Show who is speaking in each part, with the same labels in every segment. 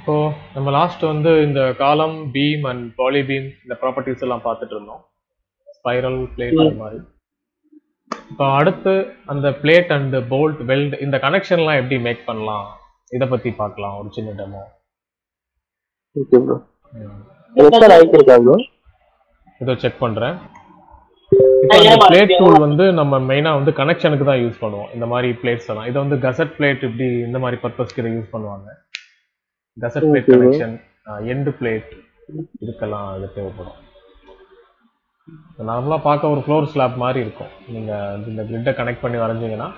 Speaker 1: இப்போ நம்ம லாஸ்ட் வந்து இந்த காலம் பீம் அண்ட் பாலி பீம் இந்த ப்ராப்பர்ட்டிஸ் எல்லாம் பார்த்துட்டு இருந்தோம். ஸ்பைரல் பிளேட் அந்த மாதிரி. இப்போ அடுத்து அந்த பிளேட் அண்ட் போல்ட் வெல்ட் இந்த கனெக்ஷன்லாம் எப்படி மேக் பண்ணலாம் இதை பத்தி பார்க்கலாம். ஒரு சின்ன டெமோ.
Speaker 2: Okay bro. எத்தனை ஆயிருக்கு ப்ரோ?
Speaker 1: இதை செக் பண்றேன். இப்போ இந்த பிளேட் டூல் வந்து நம்ம மெயினா வந்து கனெக்ஷனுக்கு தான் யூஸ் பண்ணுவோம். இந்த மாதிரி பிளேட்ஸ் எல்லாம் இதை வந்து கசட் பிளேட் இப்படி இந்த மாதிரி பர்பஸ்க்கு இதை யூஸ் பண்ணுவாங்க. கசட் பிளேட் கனெக்ஷன், எண்டு பிளேட் இதுக்கெல்லாம் இது தேவைப்படும். நார்மலாக பார்க்க ஒரு ஃப்ளோர் ஸ்லாப் மாதிரி இருக்கும். நீங்கள் இந்த கிரிட்டை கனெக்ட் பண்ணி வரைஞ்சிங்கன்னா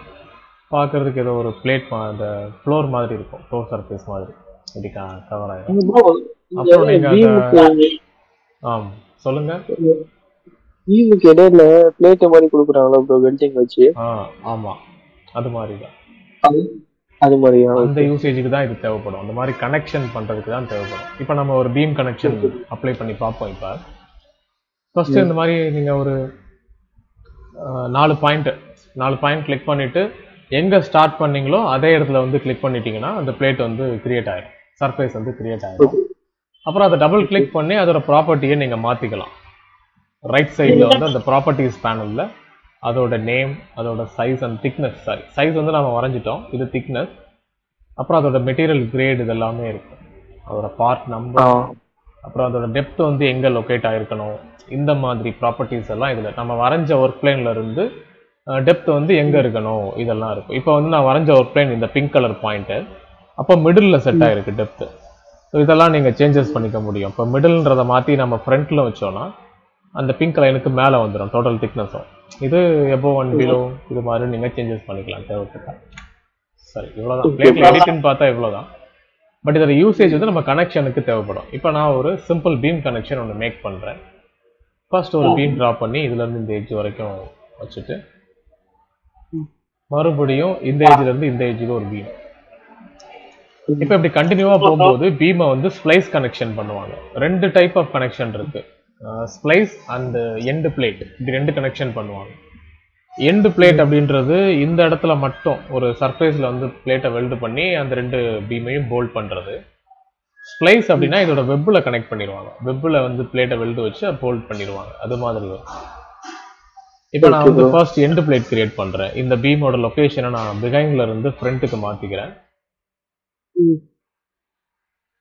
Speaker 1: பார்க்கறதுக்கு ஏதோ ஒரு பிளேட் அந்த ஃப்ளோர் மாதிரி இருக்கும். ஃப்ளோர் சர்ஃபேஸ் மாதிரி இப்படி கவர் ஆகிடும். அப்புறம் நீங்கள் சொல்லுங்க.
Speaker 2: ஈவுக்கு இடையில பிளேட் மாதிரி கொடுக்குறாங்களா ப்ரோ வெல்டிங் வச்சு?
Speaker 1: ஆமா, அது மாதிரி தான்.
Speaker 2: அது மாதிரியா?
Speaker 1: அந்த யூசேஜுக்கு தான் இது தேவைப்படும். அந்த மாதிரி கனெக்ஷன் பண்றதுக்கு தான் தேவைப்படும். இப்போ நம்ம ஒரு பீம் கனெக்ஷன் அப்ளை பண்ணி பார்ப்போம். இப்போ ஃபர்ஸ்ட் இந்த மாதிரி நீங்க ஒரு 4 பாயிண்ட் கிளிக் பண்ணிட்டு எங்க ஸ்டார்ட் பண்ணீங்களோ அதே இடத்துல வந்து கிளிக் பண்ணிட்டீங்கன்னா அந்த பிளேட் வந்து கிரியேட் ஆயிடும், சர்ஃபேஸ் வந்து கிரியேட் ஆயிடும். அப்புறம் அதை டபுள் கிளிக் பண்ணி அதோட ப்ராப்பர்ட்டியை நீங்க மாத்திக்கலாம். ரைட் சைடில் வந்து அந்த ப்ராப்பர்ட்டிஸ் பேனல்ல அதோட நேம், அதோட size and thickness. Sorry, size வந்து நம்ம வரைஞ்சிட்டோம், இது திக்னஸ். அப்புறம் அதோட மெட்டீரியல் கிரேட் இது எல்லாமே இருக்கும். அதோட பார்ட் நம்பர், அப்புறம் அதோட டெப்த் வந்து எங்கே லொக்கேட் ஆகிருக்கணும், இந்த மாதிரி ப்ராப்பர்ட்டிஸ் எல்லாம் இதில் நம்ம வரைஞ்ச ஒர்க் பிளேன்ல இருந்து டெப்த் வந்து எங்கே இருக்கணும் இதெல்லாம் இருக்கும். இப்போ வந்து நான் வரைஞ்ச ஒர்க் பிளேன் இந்த பிங்க் கலர் பாயிண்ட்டு, அப்போ மிடில் செட் ஆகிருக்கு டெப்த்து. ஸோ இதெல்லாம் நீங்கள் சேஞ்சஸ் பண்ணிக்க முடியும். இப்போ மிடில்ன்றதை மாற்றி நம்ம ஃப்ரண்ட்டில் வச்சோன்னா அந்த பிங்க் லைனுக்கு மேலே வந்துடும் டோட்டல் திக்னஸும். இது எபோ அண்ட் பிலோ இது மாதிரி நீங்கள் சேஞ்சஸ் பண்ணிக்கலாம் தேவைப்பட்டா. சரி, இவ்வளோதான். பிளேட் எடிட்னு பார்த்தா இவ்வளோதான். பட் இதோட யூசேஜ் வந்து நம்ம கனெக்ஷனுக்கு தேவைப்படும். இப்போ நான் ஒரு சிம்பிள் பீம் கனெக்ஷன் ஒன்று மேக் பண்ணுறேன். ஃபர்ஸ்ட் ஒரு பீம் ட்ரா பண்ணி இதுலேருந்து இந்த எட்ஜ் வரைக்கும் வச்சுட்டு மறுபடியும் இந்த எட்ஜ்லேருந்து இந்த எட்ஜுக்கு ஒரு பீம். இப்போ இப்படி கண்டினியூவாக போகும்போது பீமை வந்து ஸ்ப்ளைஸ் கனெக்ஷன் பண்ணுவாங்க. 2 டைப் ஆஃப் கனெக்ஷன் இருக்கு. ஸ்ப்ளைஸ் அண்ட் எண்டு பிளேட், இப்படி 2 கனெக்ஷன் பண்ணுவாங்க. எண்டு பிளேட் அப்படின்றது இந்த இடத்துல மட்டும் ஒரு சர்ஃபேஸில் வந்து பிளேட்டை வெல்டு பண்ணி அந்த 2 பீமையும் போல்ட் பண்ணுறது. ஸ்ப்ளைஸ் அப்படின்னா இதோட வெப்பில் கனெக்ட் பண்ணிடுவாங்க. வெப்பில் வந்து பிளேட்டை வெல்டு வச்சு போல்ட் பண்ணிடுவாங்க. அது மாதிரி வரும். இப்போ நான் வந்து ஃபர்ஸ்ட் எண்டு பிளேட் கிரியேட் பண்ணுறேன். இந்த பீமோட லொக்கேஷனை நான் பிஹைண்ட்ல இருந்து ஃப்ரண்ட்டுக்கு மாற்றிக்கிறேன்.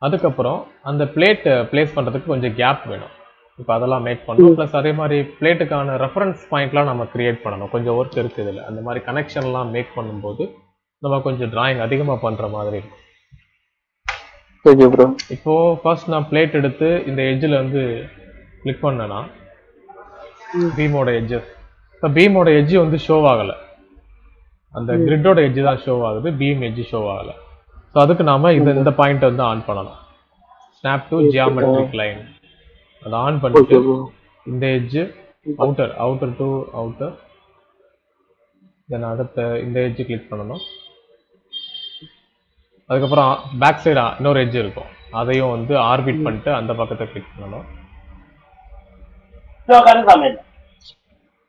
Speaker 1: அதுக்கப்புறம் அந்த பிளேட் பிளேஸ் பண்ணுறதுக்கு கொஞ்சம் கேப் வேணும். இப்போ அதெல்லாம் மேக் பண்ணணும். ப்ளஸ் அதே மாதிரி பிளேட்டுக்கான ரெஃபரன்ஸ் பாயிண்ட்லாம் நம்ம கிரியேட் பண்ணணும். கொஞ்சம் ஒர்க் இருக்குது இதில். அந்த மாதிரி கனெக்ஷன்லாம் மேக் பண்ணும்போது நம்ம கொஞ்சம் டிராயிங் அதிகமாக பண்ணுற மாதிரி இருக்கும். இப்போ ஃபர்ஸ்ட் நான் பிளேட் எடுத்து இந்த எட்ஜில் வந்து கிளிக் பண்ணேன்னா பீமோட எட்ஜஸ், இப்போ பீமோட எட்ஜு வந்து ஷோ ஆகலை. அந்த கிரிட்டோட எட்ஜு தான் ஷோ ஆகுது, பீம் எட்ஜு ஷோ ஆகலை. ஸோ அதுக்கு நாம இந்த பாயிண்ட் வந்து ஆன் பண்ணணும். ஸ்னாப் டு ஜியாமெட்ரிக் லைன் அதை ஆன் பண்ணிட்டு இந்த எட்ஜு அவுட்டர் டு அவுட்டர், தென் அடுத்த இந்த எட்ஜு கிளிக் பண்ணணும். அதுக்கப்புறம் பேக் சைடு இன்னொரு எட்ஜ் இருக்கும், அதையும் வந்து ஆர்பிட் பண்ணிட்டு அந்த பக்கத்தை கிளிக் பண்ணணும்.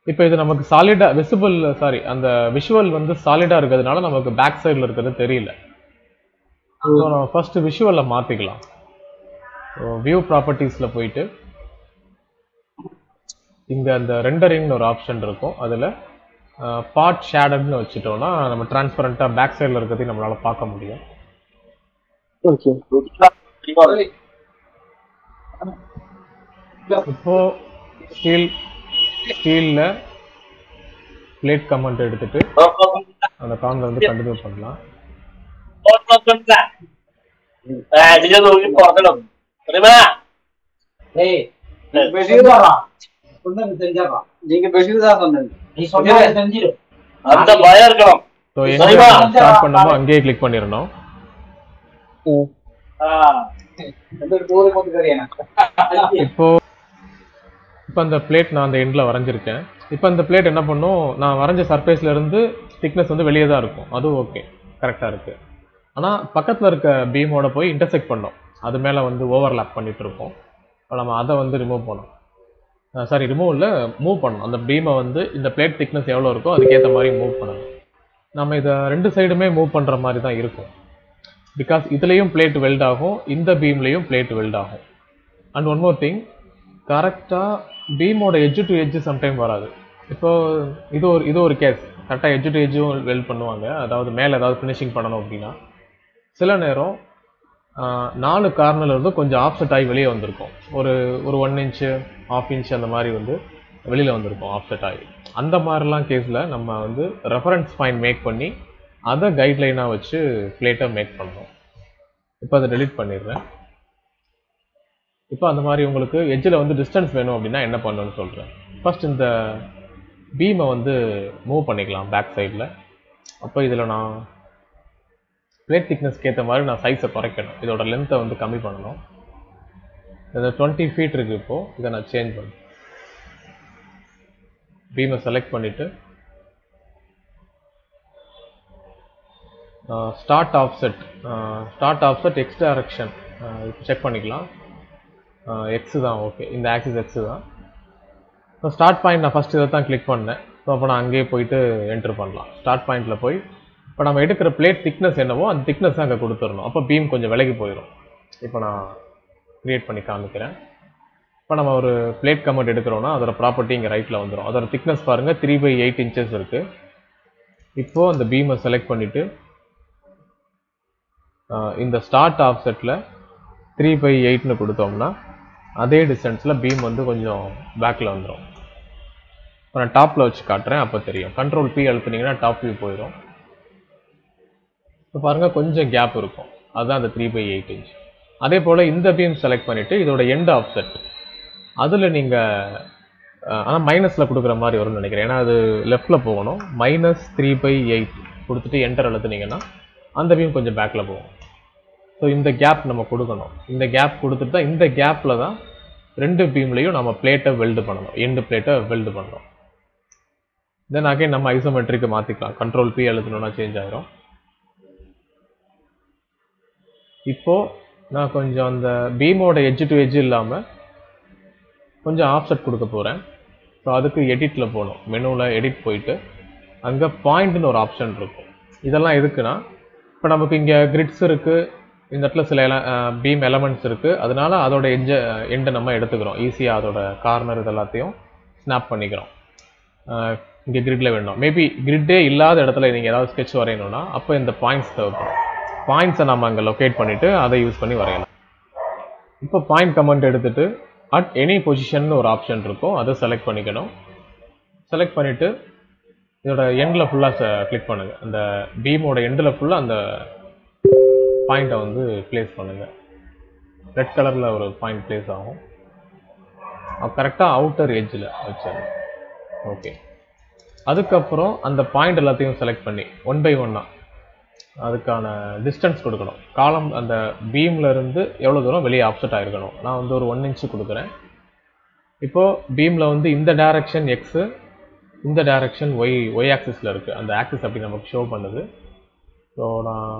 Speaker 1: இப்போ இது நமக்கு சாலிடா விசிபிள், சாரி அந்த விஷுவல் வந்து சாலிடா இருக்கிறதுனால நமக்கு பேக் சைடில் இருக்கிறது தெரியல. ஸோ நம்ம ஃபர்ஸ்ட் விஷுவலை மாற்றிக்கலாம். வியூ ப்ராப்பர்ட்டிஸில் போயிட்டு இங்கே அந்த ரெண்டரிங்னு ஒரு ஆப்ஷன் இருக்கும். அதில் பார்ட் ஷேடட்னு வச்சுட்டோம்னா நம்ம டிரான்ஸ்பரண்ட்டாக பேக் சைடில் இருக்கிறதையும் நம்மளால் பார்க்க முடியும். இப்போ ஸ்டீலில் பிளேட் கமெண்ட் எடுத்துட்டு அந்த கார்னர் வந்து கண்டினியூ பண்ணலாம். ஸ்டார்ட் பண்ணமோ அங்கேயே கிளிக் பண்ணிடணும். இப்போ அந்த பிளேட் நான் அந்த எண்ட்ல வரைஞ்சிருக்கேன். இப்போ அந்த பிளேட் என்ன பண்ணும், நான் வரைஞ்ச சர்ஃபேஸ்ல இருந்து திக்னஸ் வந்து வெளியே தான் இருக்கும். அதுவும் ஓகே, கரெக்டா இருக்கு. ஆனா பக்கத்துல இருக்க பீமோட போய் இன்டர்செக்ட் பண்ணோம், அது மேல வந்து ஓவர்லாப் பண்ணிட்டு இருக்கோம். நம்ம அதை வந்து ரிமூவ் பண்ணோம். சாரி, ரிமூவ் இல்லை, மூவ் பண்ணணும். அந்த பீமை வந்து இந்த பிளேட் திக்னஸ் எவ்வளோ இருக்கோ அதுக்கேற்ற மாதிரி மூவ் பண்ணணும். நம்ம இதை 2 சைடுமே மூவ் பண்ணுற மாதிரி தான் இருக்கும். பிகாஸ் இதுலேயும் பிளேட் வெல்ட் ஆகும், இந்த பீம்லேயும் பிளேட் வெல்ட் ஆகும். அண்ட் ஒன் மோர் திங், கரெக்டாக பீமோட எட்ஜ் டு எட்ஜ் சம்டைம் வராது. இப்போ இது ஒரு கேஸ், கரெக்டாக எட்ஜ் டு எட்ஜும் வெல்ட் பண்ணுவாங்க. அதாவது மேலே ஏதாவது ஃபினிஷிங் பண்ணணும் அப்படின்னா சில நேரம் 4 கார்னர்ல இருந்து கொஞ்சம் ஆஃப்செட் ஆகி வெளியே வந்திருக்கும். ஒரு 1 இன்ச்சு 1/2 இன்ச் அந்த மாதிரி வந்து வெளியில் வந்திருக்கும் ஆஃப்செட் ஆகி. அந்த மாதிரிலாம் கேஸில் நம்ம வந்து ரெஃபரன்ஸ் பாயிண்ட் மேக் பண்ணி அதை கைட்லைனாக வச்சு பிளேட்டை மேக் பண்ணணும். இப்போ அதை டெலிட் பண்ணிடுறேன். இப்போ அந்த மாதிரி உங்களுக்கு எட்ஜில் வந்து டிஸ்டன்ஸ் வேணும் அப்படின்னா என்ன பண்ணணும்னு சொல்கிறேன். ஃபர்ஸ்ட் இந்த பீமை வந்து மூவ் பண்ணிக்கலாம் பேக் சைடில். அப்போ இதில் நான் பிளேட் திக்னஸ்க்கு ஏற்ற மாதிரி நான் சைஸை குறைக்கணும். இதோட லென்த்தை வந்து கம்மி பண்ணணும். இது 20 ஃபீட் இருக்குது. இப்போது இதை நான் சேஞ்ச் பண்ணேன். பீமை செலக்ட் பண்ணிவிட்டு start offset X direction check பண்ணிக்கலாம். எக்ஸு தான், ஓகே, இந்த ஆக்சிஸ் எக்ஸு தான். ஸோ ஸ்டார்ட் பாயிண்ட் நான் ஃபஸ்ட் இதை தான் கிளிக் பண்ணேன். ஸோ அப்போ நான் அங்கேயே போயிட்டு என்ட்ரு பண்ணலாம். ஸ்டார்ட் பாயிண்டில் போய் இப்போ நம்ம எடுக்கிற பிளேட் திக்னஸ் என்னவோ அந்த திக்னஸ் அங்கே கொடுத்துடணும். அப்போ பீம் கொஞ்சம் விலகி போயிடும். இப்போ நான் க்ரியேட் பண்ணி காமிக்கிறேன். இப்போ நம்ம ஒரு பிளேட் கமெண்ட் எடுக்கிறோன்னா அதோட ப்ராப்பர்ட்டி இங்கே ரைட்டில் வந்துடும். அதோட திக்னஸ் பாருங்கள் 3/8 இன்ச்சஸ் இருக்குது. இப்போது அந்த பீமை செலக்ட் பண்ணிவிட்டு இந்த ஸ்டார்ட் ஆஃப்செட்டில் 3/8ன்னு கொடுத்தோம்னா அதே டிஸ்டன்ஸில் பீம் வந்து கொஞ்சம் பேக்கில் வந்துடும். இப்போ நான் டாப்பில் வச்சு காட்டுறேன், அப்போ தெரியும். கண்ட்ரோல் P அழுத்துனீங்கன்னா டாப் வியூ போயிடும். இப்போ பாருங்கள் கொஞ்சம் கேப் இருக்கும், அதுதான் அந்த 3/8 இன்ச். அதே போல் இந்த பீம் செலக்ட் பண்ணிவிட்டு இதோட எண்ட் ஆஃப்செட் அதில் நீங்கள் ஆனால் மைனஸில் கொடுக்குற மாதிரி வரும்னு நினைக்கிறேன். ஏன்னா அது லெஃப்டில் போகணும். -3/8 கொடுத்துட்டு என்டர் அழுத்துனீங்கன்னா அந்த பீம் கொஞ்சம் பேக்கில் போகும். ஸோ இந்த கேப் நம்ம கொடுக்கணும். இந்த கேப் கொடுத்துட்டு தான் இந்த கேப்பில் தான் 2 பீம்லேயும் நம்ம பிளேட்டை வெல்டு பண்ணணும், எண்டு பிளேட்டை வெல்டு பண்ணணும். தென் அகைன் நம்ம ஐசோமெட்ரிக்கு மாற்றிக்கலாம். கண்ட்ரோல் P அழுத்தணும்னா சேஞ்ச் ஆகிரும். இப்போது நான் கொஞ்சம் அந்த பீமோட எட்ஜ் டு எட்ஜ் இல்லாமல் கொஞ்சம் ஆஃப்செட் கொடுக்க போகிறேன். ஸோ அதுக்கு எடிட்டில் போகணும். மெனுவில் எடிட் போயிட்டு அங்கே பாயிண்ட்னு ஒரு ஆப்ஷன் இருக்கும். இதெல்லாம் எதுக்குன்னா, இப்போ நமக்கு இங்கே கிரிட்ஸ் இருக்குது, இந்த இடத்துல சில பீம் எலமெண்ட்ஸ் இருக்குது. அதனால அதோட எண்டை நம்ம எடுத்துக்கிறோம். ஈஸியாக அதோட கார்னர் இது எல்லாத்தையும் ஸ்னாப் பண்ணிக்கிறோம். இங்கே கிரிட்டில் வேணும். மேபி கிரிட்டே இல்லாத இடத்துல நீங்கள் ஏதாவது ஸ்கெட்ச் வரையணும்னா அப்போ இந்த பாயிண்ட்ஸ் தேவைப்படும். பாயிண்ட்ஸை நம்ம அங்கே லொக்கேட் பண்ணிவிட்டு அதை யூஸ் பண்ணி வரையலாம். இப்போ பாயிண்ட் கமெண்ட் எடுத்துகிட்டு அட் எனி பொசிஷன் ஒரு ஆப்ஷன் இருக்கும், அதை செலக்ட் பண்ணிக்கணும். செலக்ட் பண்ணிவிட்டு இதோட எண்டில் ஃபுல்லாக கிளிக் பண்ணுங்கள். அந்த பீமோட எண்டில் ஃபுல்லாக அந்த பாயிண்ட்டை வந்து பிளேஸ் பண்ணுங்கள். ரெட் கலரில் ஒரு பாயிண்ட் பிளேஸ் ஆகும். கரெக்டாக அவுட்டர் எட்ஜில் வச்சாங்க. ஓகே, அதுக்கப்புறம் அந்த பாயிண்ட் எல்லாத்தையும் செலக்ட் பண்ணி 1 by 1 அதுக்கான டிஸ்டன்ஸ் கொடுக்கணும். காலம் அந்த பீமில் இருந்து எவ்வளோ தூரம் வெளியே ஆப்செட் ஆகிருக்கணும். நான் வந்து ஒரு 1 இன்ச்சு கொடுக்குறேன். இப்போது பீமில் வந்து இந்த டைரக்ஷன் எக்ஸு, இந்த டைரக்ஷன் ஒய் ஆக்சிஸில் இருக்குது. அந்த ஆக்சிஸ் அப்படி நமக்கு ஷோ பண்ணுது. ஸோ நான்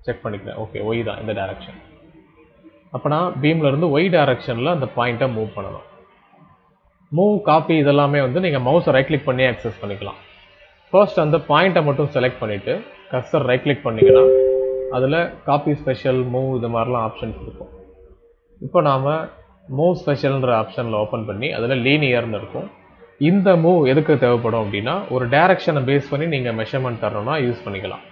Speaker 1: செக் பண்ணிக்கிறேன். ஓகே, ஒய் தான் இந்த டைரக்ஷன். அப்போ நான் பீமில் இருந்து ஒய் டைரக்ஷனில் அந்த பாயிண்ட்டை மூவ் பண்ணணும். மூவ், காப்பி இதெல்லாமே வந்து நீங்கள் மவுஸை ரைட் கிளிக் பண்ணி ஆக்சஸ் பண்ணிக்கலாம். ஃபர்ஸ்ட் அந்த பாயிண்ட்டை மட்டும் செலக்ட் பண்ணிவிட்டு கர்சர் ரைட் கிளிக் பண்ணிங்கன்னா அதில் காப்பி ஸ்பெஷல், மூவ் இது மாதிரிலாம் ஆப்ஷன்ஸ் இருக்கும். இப்போ நாம் மூவ் ஸ்பெஷல்ன்ற ஆப்ஷனில் ஓப்பன் பண்ணி அதில் லீனியர்னு இருக்கும். இந்த மூவ் எதுக்கு தேவைப்படும் அப்படின்னா, ஒரு டைரக்ஷனை பேஸ் பண்ணி நீங்கள் மெஷர்மெண்ட் தரணும்னா யூஸ் பண்ணிக்கலாம்.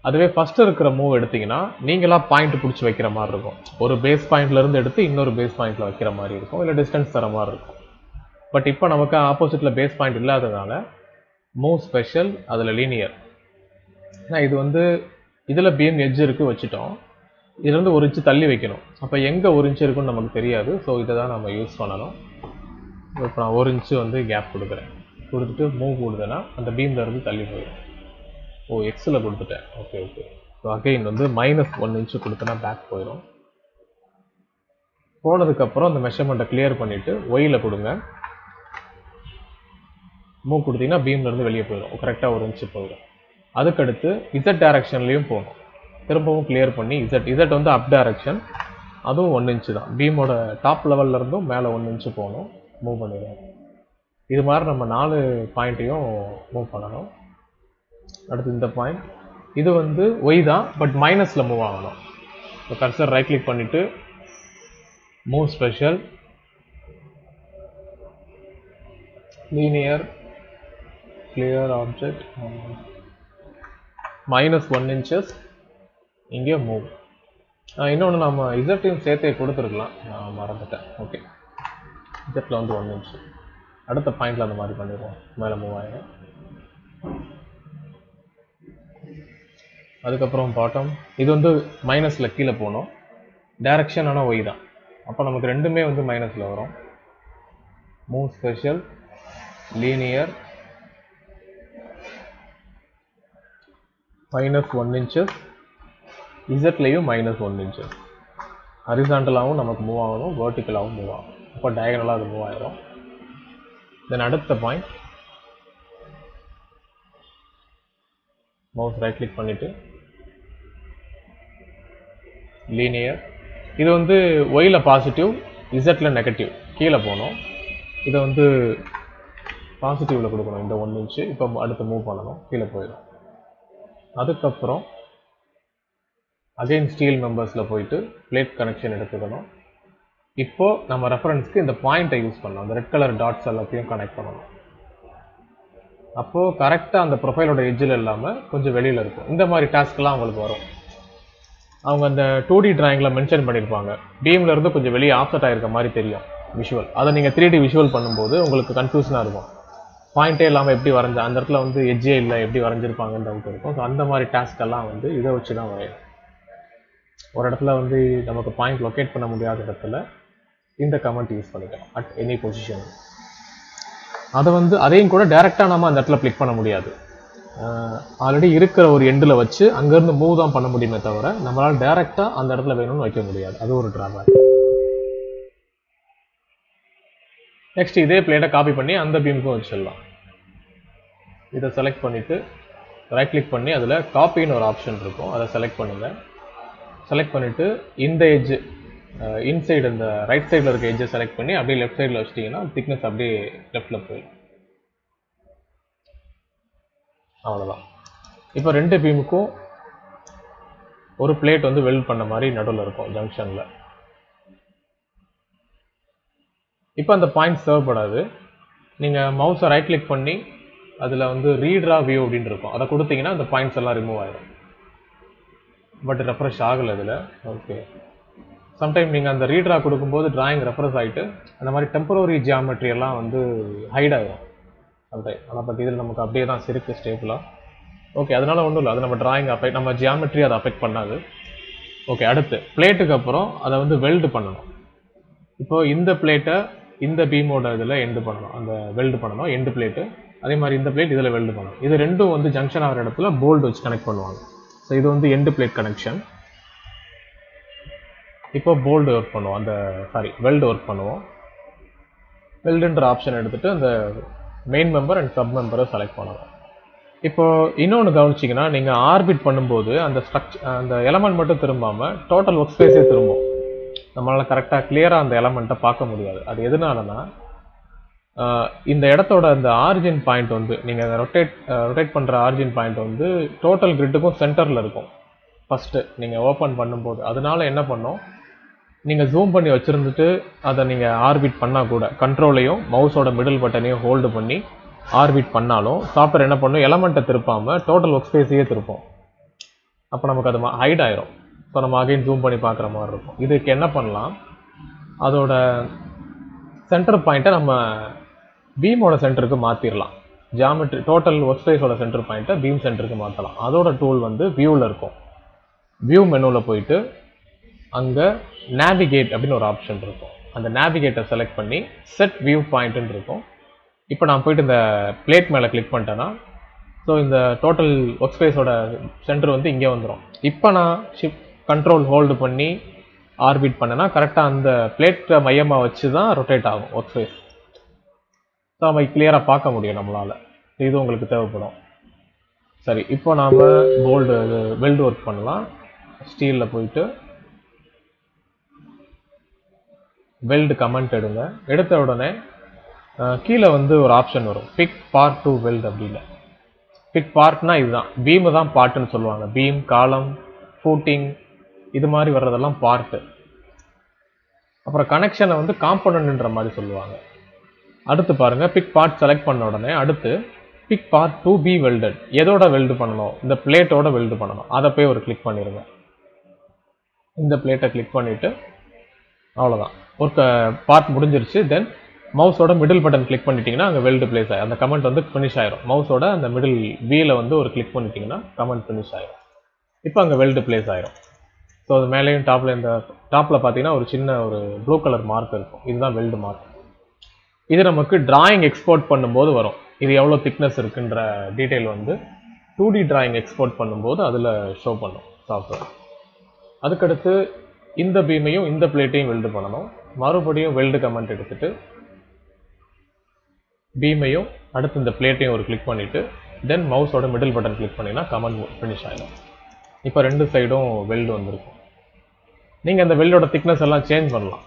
Speaker 1: அதுவே ஃபஸ்ட்டு இருக்கிற மூவ் எடுத்திங்கன்னா நீங்களாக பாயிண்ட் பிடிச்சி வைக்கிற மாதிரி இருக்கும். ஒரு பேஸ் பாயிண்ட்லேருந்து எடுத்து இன்னொரு பேஸ் பாயிண்டில் வைக்கிற மாதிரி இருக்கும், இல்லை டிஸ்டன்ஸ் தர மாதிரி இருக்கும். பட் இப்போ நமக்கு ஆப்போசிட்டில் பேஸ் பாயிண்ட் இல்லாததுனால மூவ் ஸ்பெஷல், அதில் லீனியர். நான் இது வந்து இதில் பீம் எட்ஜ் இருக்குது வச்சுட்டோம். இதுலேருந்து 1 இன்ச்சு தள்ளி வைக்கணும். அப்போ எங்கே 1 இன்ச்சு இருக்குன்னு நமக்கு தெரியாது. ஸோ இதை தான் நம்ம யூஸ் பண்ணணும். இப்போ நான் 1 இன்ச்சு வந்து கேப் கொடுக்குறேன். கொடுத்துட்டு மூவ் கொடுத்தேன்னா அந்த பீம்லேருந்து தள்ளி போயிடும். எக்ஸில் கொடுத்துட்டேன். ஓகே. ஸோ அகெயின் வந்து -1 இன்ச்சு கொடுத்தேன்னா பேக் போயிடும். போனதுக்கப்புறம் அந்த மெஷர்மெண்ட்டை கிளியர் பண்ணிவிட்டு ஒயில் கொடுங்க. மூவ் கொடுத்தீங்கன்னா பீம்லேருந்து வெளியே போயிடும். கரெக்டாக 1 இன்ச்சு போயிடும். அதுக்கடுத்து இசட் டைரக்ஷன்லேயும் போகணும். திரும்பவும் கிளியர் பண்ணி இசட் வந்து அப் டைரக்ஷன், அதுவும் 1 இன்ச்சு தான். பீமோட டாப் லெவலில் இருந்தும் மேலே 1 இன்ச்சு போகணும். மூவ் பண்ணிடுவோம். இது மாதிரி நம்ம 4 பாயிண்ட்டையும் மூவ் பண்ணணும். அடுத்து இந்த பாயிண்ட் இது வந்து y தான், பட் மைனஸில் மூவ் ஆகணும். இப்போ கர்சர் ரைட் கிளிக் பண்ணிவிட்டு move special, linear, clear object, -1 inches, இங்கே மூவ். இன்னொன்று நம்ம இசட்டையும் சேர்த்தே கொடுத்துருக்கலாம், நான் மறந்துட்டேன். ஓகே, இசட்டில் வந்து 1 inch. அடுத்த பாயிண்டில் அந்த மாதிரி பண்ணிடுவோம், மேலே மூவ் ஆகிடும். அதுக்கப்புறம் பாட்டம், இது வந்து மைனஸில் கீழே போகணும். டைரக்ஷன் ஆனால் ஒய் தான், அப்போ நமக்கு ரெண்டுமே வந்து மைனஸில் வரும். Move special, linear, -1 inches, இசட்லேயும் -1 inches. ஹரிசாண்டலாகவும் நமக்கு மூவ் ஆகணும், வெர்டிக்கலாகவும் மூவ் ஆகும். அப்போ டயகனலாக அது மூவ் ஆகிடும். தென் அடுத்த பாயிண்ட், மவுஸ் ரைட் கிளிக் பண்ணிவிட்டு லீனியர், இது வந்து ஒயில் பாசிட்டிவ், இசட்டில் நெகட்டிவ், கீழே போகணும். இதை வந்து பாசிட்டிவில் கொடுக்கணும், இந்த 1 inch. இப்போ அடுத்து மூவ் பண்ணணும், கீழே போயிடும். அதுக்கப்புறம் அகைன் ஸ்டீல் மெம்பர்ஸில் போயிட்டு பிளேட் கனெக்ஷன் எடுத்துக்கணும். இப்போது நம்ம ரெஃபரன்ஸ்க்கு இந்த பாயிண்ட்டை யூஸ் பண்ணணும், அந்த ரெட் கலர் டாட்ஸ் எல்லாத்தையும் கனெக்ட் பண்ணணும். அப்போது கரெக்டாக அந்த ப்ரொஃபைலோட எட்ஜில் இல்லாமல் கொஞ்சம் வெளியில் இருக்கும். இந்த மாதிரி டாஸ்க்லாம் அவங்களுக்கு வரும். அவங்க அந்த 2D டிராயிங்கில் மென்ஷன் பண்ணியிருப்பாங்க, பீமில் இருந்து கொஞ்சம் வெளியே ஆஃப்செட் ஆகிருக்க மாதிரி தெரியும் விஷுவல். அதை நீங்கள் 3D விஷுவல் பண்ணும்போது உங்களுக்கு கன்ஃபியூஷனாக இருக்கும். பாயிண்டே இல்லாமல் எப்படி வரைஞ்ச, அந்த இடத்துல வந்து எட்ஜே இல்லை, எப்படி வரைஞ்சிருப்பாங்கன்னு டவுட் இருக்கும். ஸோ அந்த மாதிரி டாஸ்க்கெல்லாம் வந்து இதை வச்சு தான் வரையும். ஒரு இடத்துல வந்து நமக்கு பாயிண்ட் லொக்கேட் பண்ண முடியாத இடத்துல இந்த கமெண்ட் யூஸ் பண்ணிக்கலாம், அட் எனி பொசிஷன். அதை வந்து அதையும் கூட டைரெக்டாக நம்ம அந்த இடத்துல கிளிக் பண்ண முடியாது. ஆல்ரெடி இருக்கிற ஒரு எண்டில் வச்சு அங்கேருந்து மூவ் தான் பண்ண முடியுமே தவிர நம்மளால் டைரெக்டாக அந்த இடத்துல வேணும்னு வைக்க முடியாது. அது ஒரு ட்ராபேக். நெக்ஸ்ட் இதே பிளேட்டை காப்பி பண்ணி அந்த பீமுக்கும் வச்சிடலாம். இதை செலக்ட் பண்ணிவிட்டு ரைட் கிளிக் பண்ணி அதில் காப்பின்னு ஒரு ஆப்ஷன் இருக்கும், அதை செலக்ட் பண்ணுங்கள். செலக்ட் பண்ணிவிட்டு இந்த எட்ஜ் இன்சைடு இந்த ரைட் சைடில் இருக்க எட்ஜை செலக்ட் பண்ணி அப்படியே லெஃப்ட் சைடில் வச்சிட்டிங்கன்னா திக்னஸ் அப்படியே லெஃப்டில் போயிடும். அவ்வளோதான். இப்போ ரெண்டு பீமுக்கும் ஒரு பிளேட் வந்து வெல்ட் பண்ண மாதிரி நடுவில் இருக்கும் ஜங்ஷனில். இப்போ அந்த பாயிண்ட்ஸ் தேவைப்படாது. நீங்கள் மவுஸை ரைட் கிளிக் பண்ணி அதில் வந்து ரீட்ரா வியூ அப்படின்னு இருக்கும், அதை கொடுத்தீங்கன்னா அந்த பாயிண்ட்ஸ் எல்லாம் ரிமூவ் ஆகிடும். பட் ரெஃப்ரெஷ் ஆகலை இதில். ஓகே, சம்டைம் நீங்கள் அந்த ரீட்ரா கொடுக்கும்போது டிராயிங் ரெஃப்ரெஷ் ஆகிட்டு அந்த மாதிரி டெம்பரரி ஜியாமெட்ரி எல்லாம் வந்து ஹைட் ஆகிடும் சம்டைம். ஆனால் பட் இதில் நமக்கு அப்படியே தான் சிரிக்கு ஸ்டேபிளாக. ஓகே, அதனால ஒன்றும் இல்லை, அது நம்ம டிராயிங் அஃபெக்ட், நம்ம ஜியாமெட்ரி அதை அஃபெக்ட் பண்ணாது. ஓகே, அடுத்து பிளேட்டுக்கு அப்புறம் அதை வந்து வெல்டு பண்ணணும். இப்போது இந்த பிளேட்டை இந்த பீமோட இதில் எண்டு பண்ணணும், அந்த வெல்டு பண்ணணும் எண்டு பிளேட்டு. அதே மாதிரி இந்த பிளேட் இதில் வெல்டு பண்ணணும். இது ரெண்டும் வந்து ஜங்ஷன் ஆகிற இடத்துல போல்டு வச்சு கனெக்ட் பண்ணுவாங்க. ஸோ இது வந்து எண்டு பிளேட் கனெக்ஷன். இப்போ போல்டு ஒர்க் பண்ணுவோம், அந்த வெல்டு ஒர்க் பண்ணுவோம். வெல்டுன்ற ஆப்ஷன் எடுத்துகிட்டு அந்த மெயின் மெம்பர் அண்ட் சப் மெம்பரை செலக்ட் பண்ணணும். இப்போ இன்னொன்று கவனிச்சிங்கன்னா, நீங்கள் ஆர்பிட் பண்ணும்போது அந்த எலமெண்ட் மட்டும் திரும்பாமல் டோட்டல் ஒர்க் ஸ்பேஸே திரும்பும். நம்மளால் கரெக்டாக கிளியராக அந்த எலமெண்ட்டை பார்க்க முடியாது. அது எதனாலனா, இந்த இடத்தோட அந்த ஆரிஜின் பாயிண்ட் வந்து நீங்கள் ரொட்டேட் பண்ணுற ஆரிஜின் பாயிண்ட் வந்து டோட்டல் கிரிட்டுக்கும் சென்டரில் இருக்கும் ஃபஸ்ட்டு நீங்கள் ஓப்பன் பண்ணும்போது. அதனால என்ன பண்ணோம், நீங்கள் ஜூம் பண்ணி வச்சுருந்துட்டு அதை நீங்கள் ஆர்பிட் பண்ணால் கூட கண்ட்ரோலையும் மவுஸோட மிடில் பட்டனையும் ஹோல்டு பண்ணி ஆர்பிட் பண்ணாலும் சாஃப்ட்வேர் என்ன பண்ணும், எலமெண்ட்டை திருப்பாமல் டோட்டல் ஒர்க் ஸ்பேஸையே திருப்போம். அப்போ நமக்கு அது ஹைட் ஆயிரும். ஸோ நம்ம அகைன் ஜூம் பண்ணி பார்க்குற மாதிரி இருக்கும். இதுக்கு என்ன பண்ணலாம், அதோட சென்டர் பாயிண்ட்டை நம்ம பீமோட சென்டருக்கு மாற்றிடலாம். ஜியாமெட்ரி டோட்டல் ஒர்க் ஸ்பேஸோட சென்டர் பாயிண்ட்டை பீம் சென்டருக்கு மாற்றலாம். அதோட டூல் வந்து வியூவில் இருக்கும். வியூ மெனுவில் போயிட்டு அங்கே நேவிகேட் அப்படின்னு ஒரு ஆப்ஷன் இருக்கும். அந்த நேவிகேட்டை செலக்ட் பண்ணி செட் வியூ பாயிண்ட்டுன்னு இருக்கும். இப்போ நான் போயிட்டு இந்த பிளேட் மேலே கிளிக் பண்ணிட்டேன்னா ஸோ இந்த டோட்டல் ஒர்க் ஸ்பேஸோட சென்டர் வந்து இங்கே வந்துடும். இப்போ நான் ஷிஃப்ட் கண்ட்ரோல் ஹோல்டு பண்ணி ஆர்பிட் பண்ணேன்னா கரெக்டாக அந்த பிளேட்டை மையமாக வச்சு தான் ரொட்டேட் ஆகும் ஒர்க் ஸ்பேஸ். ஸோ நம்ம கிளியராக பார்க்க முடியும் நம்மளால். இது உங்களுக்கு தேவைப்படும். சரி, இப்போ நாம் போல்டு வெல்டு ஒர்க் பண்ணலாம். ஸ்டீலில் போயிட்டு வெல்டு கமெண்ட் எடுங்க. எடுத்த உடனே கீழே வந்து ஒரு ஆப்ஷன் வரும், பிக் பார்ட் டு வெல்ட் அப்படின்னு. பிக் பார்ட்னா இதுதான், பீம் தான் பார்ட்னு சொல்லுவாங்க. பீம், காலம், ஃபூட்டிங் இது மாதிரி வர்றதெல்லாம் பார்ட். அப்புறம் கனெக்ஷனை வந்து காம்போனன்ட்ன்ற மாதிரி சொல்லுவாங்க. அடுத்து பாருங்க, பிக் பார்ட் செலக்ட் பண்ண உடனே அடுத்து pick part to be welded. எதோட வெல்டு பண்ணணும்? இந்த பிளேட்டோட வெல்டு பண்ணணும். அதை போய் ஒரு கிளிக் பண்ணிடுங்க. இந்த பிளேட்டை கிளிக் பண்ணிட்டு அவ்வளோதான், ஒரு பார்ட் முடிஞ்சிருச்சு. தென் மவுஸோட மிடில் பட்டன் கிளிக் பண்ணிட்டீங்கன்னா அங்கே வெல்டு பிளேஸ் ஆகும். அந்த கமெண்ட் வந்து ஃபினிஷ் ஆயிரும். மவுஸோட அந்த மிடில் வீல வந்து ஒரு கிளிக் பண்ணிட்டீங்கன்னா கமெண்ட் ஃபினிஷ் ஆயிரும். இப்போ அங்கே வெல்டு பிளேஸ் ஆயிரும். ஸோ அது மேலேயும் டாப்ல, இந்த டாப்ல பார்த்தீங்கன்னா ஒரு சின்ன ஒரு ப்ளூ கலர் மார்க் இருக்கும். இதுதான் வெல்டு மார்க். இது நமக்கு டிராயிங் எக்ஸ்போர்ட் பண்ணும்போது வரும். இது எவ்வளோ திக்னஸ் இருக்குன்ற டீட்டெயில் வந்து 2D டிராயிங் எக்ஸ்போர்ட் பண்ணும்போது அதில் ஷோ பண்ணும் சாஃப்ட்வேர். அதுக்கடுத்து இந்த பீமையும் இந்த பிளேட்டையும் வெல்டு பண்ணணும். மறுபடியும் வெல்டு கமெண்ட் எடுத்துட்டு பீமையும் அடுத்து இந்த பிளேட்டையும் ஒரு கிளிக் பண்ணிட்டு தென் மவுஸோட மிடில் பட்டன் கிளிக் பண்ணினா கமெண்ட் ஃபினிஷ் ஆகிடும். இப்போ ரெண்டு சைடும் வெல்டு வந்திருக்கும். நீங்கள் அந்த வெல்டோட திக்னஸ் எல்லாம் சேஞ்ச் பண்ணலாம்.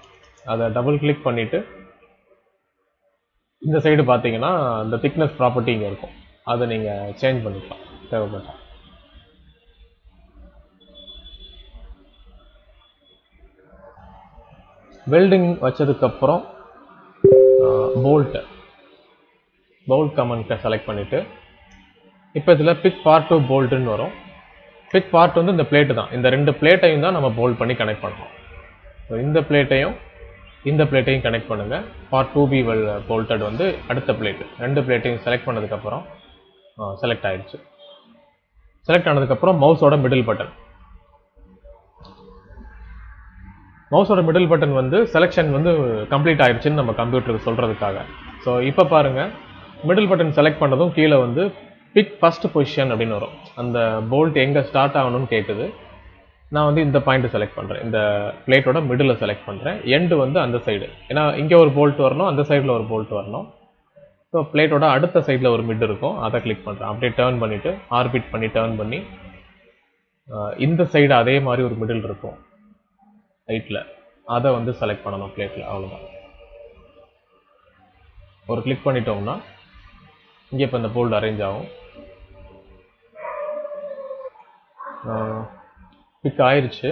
Speaker 1: அதை டபுள் கிளிக் பண்ணிட்டு இந்த சைடு பார்த்தீங்கன்னா இந்த திக்னஸ் ப்ராப்பர்ட்டி இங்கே இருக்கும். அதை நீங்கள் சேஞ்ச் பண்ணிக்கலாம் தேவைப்பட்டா. வெல்டிங் வச்சதுக்கப்புறம் போல்ட் கமெண்ட்டை செலக்ட் பண்ணிவிட்டு இப்போ இதில் பிக் பார்ட் டு போல்ட்டுன்னு வரும். பிக் பார்ட் வந்து இந்த பிளேட்டு தான். இந்த ரெண்டு பிளேட்டையும் தான் நம்ம போல்ட் பண்ணி கனெக்ட் பண்ணணும். ஸோ இந்த பிளேட்டையும் கனெக்ட் பண்ணுங்கள். பார்ட் 2B போல்ட்டட் வந்து அடுத்த பிளேட்டு. ரெண்டு பிளேட்டையும் செலக்ட் பண்ணதுக்கப்புறம் செலக்ட் ஆயிடுச்சு. செலக்ட் ஆனதுக்கப்புறம் மவுஸோட மிடில் பட்டன் வந்து செலெக்ஷன் வந்து கம்ப்ளீட் ஆயிடுச்சுன்னு நம்ம கம்ப்யூட்டருக்கு சொல்கிறதுக்காக. ஸோ இப்போ பாருங்கள், மிடில் பட்டன் செலக்ட் பண்ணதும் கீழே வந்து பிக் ஃபர்ஸ்ட் பொசிஷன் அப்படின்னு வரும். அந்த போல்ட் எங்கே ஸ்டார்ட் ஆகணும்னு கேட்குது. நான் வந்து இந்த பாயிண்ட் செலக்ட் பண்ணுறேன். இந்த பிளேட்டோட மிடில் செலக்ட் பண்ணுறேன். எண்டு வந்து அந்த சைடு, ஏன்னா இங்கே ஒரு போல்ட் வரணும், அந்த சைடில் ஒரு போல்ட் வரணும். ஸோ பிளேட்டோட அடுத்த சைடில் ஒரு மிட் இருக்கும், அதை கிளிக் பண்ணுறேன். அப்படியே டேர்ன் பண்ணிவிட்டு ஆர்பிட் பண்ணி டேர்ன் பண்ணி இந்த சைடு அதே மாதிரி ஒரு மிடில் இருக்கும் ரைட்டில், அதை வந்து செலக்ட் பண்ணணும் பிளேட்டில். அவ்வளோதான். ஒரு கிளிக் பண்ணிட்டோம்னா இங்கே இப்போ இந்த போல்ட் அரேஞ்ச் ஆகும். பிக் ஆயிடுச்சு.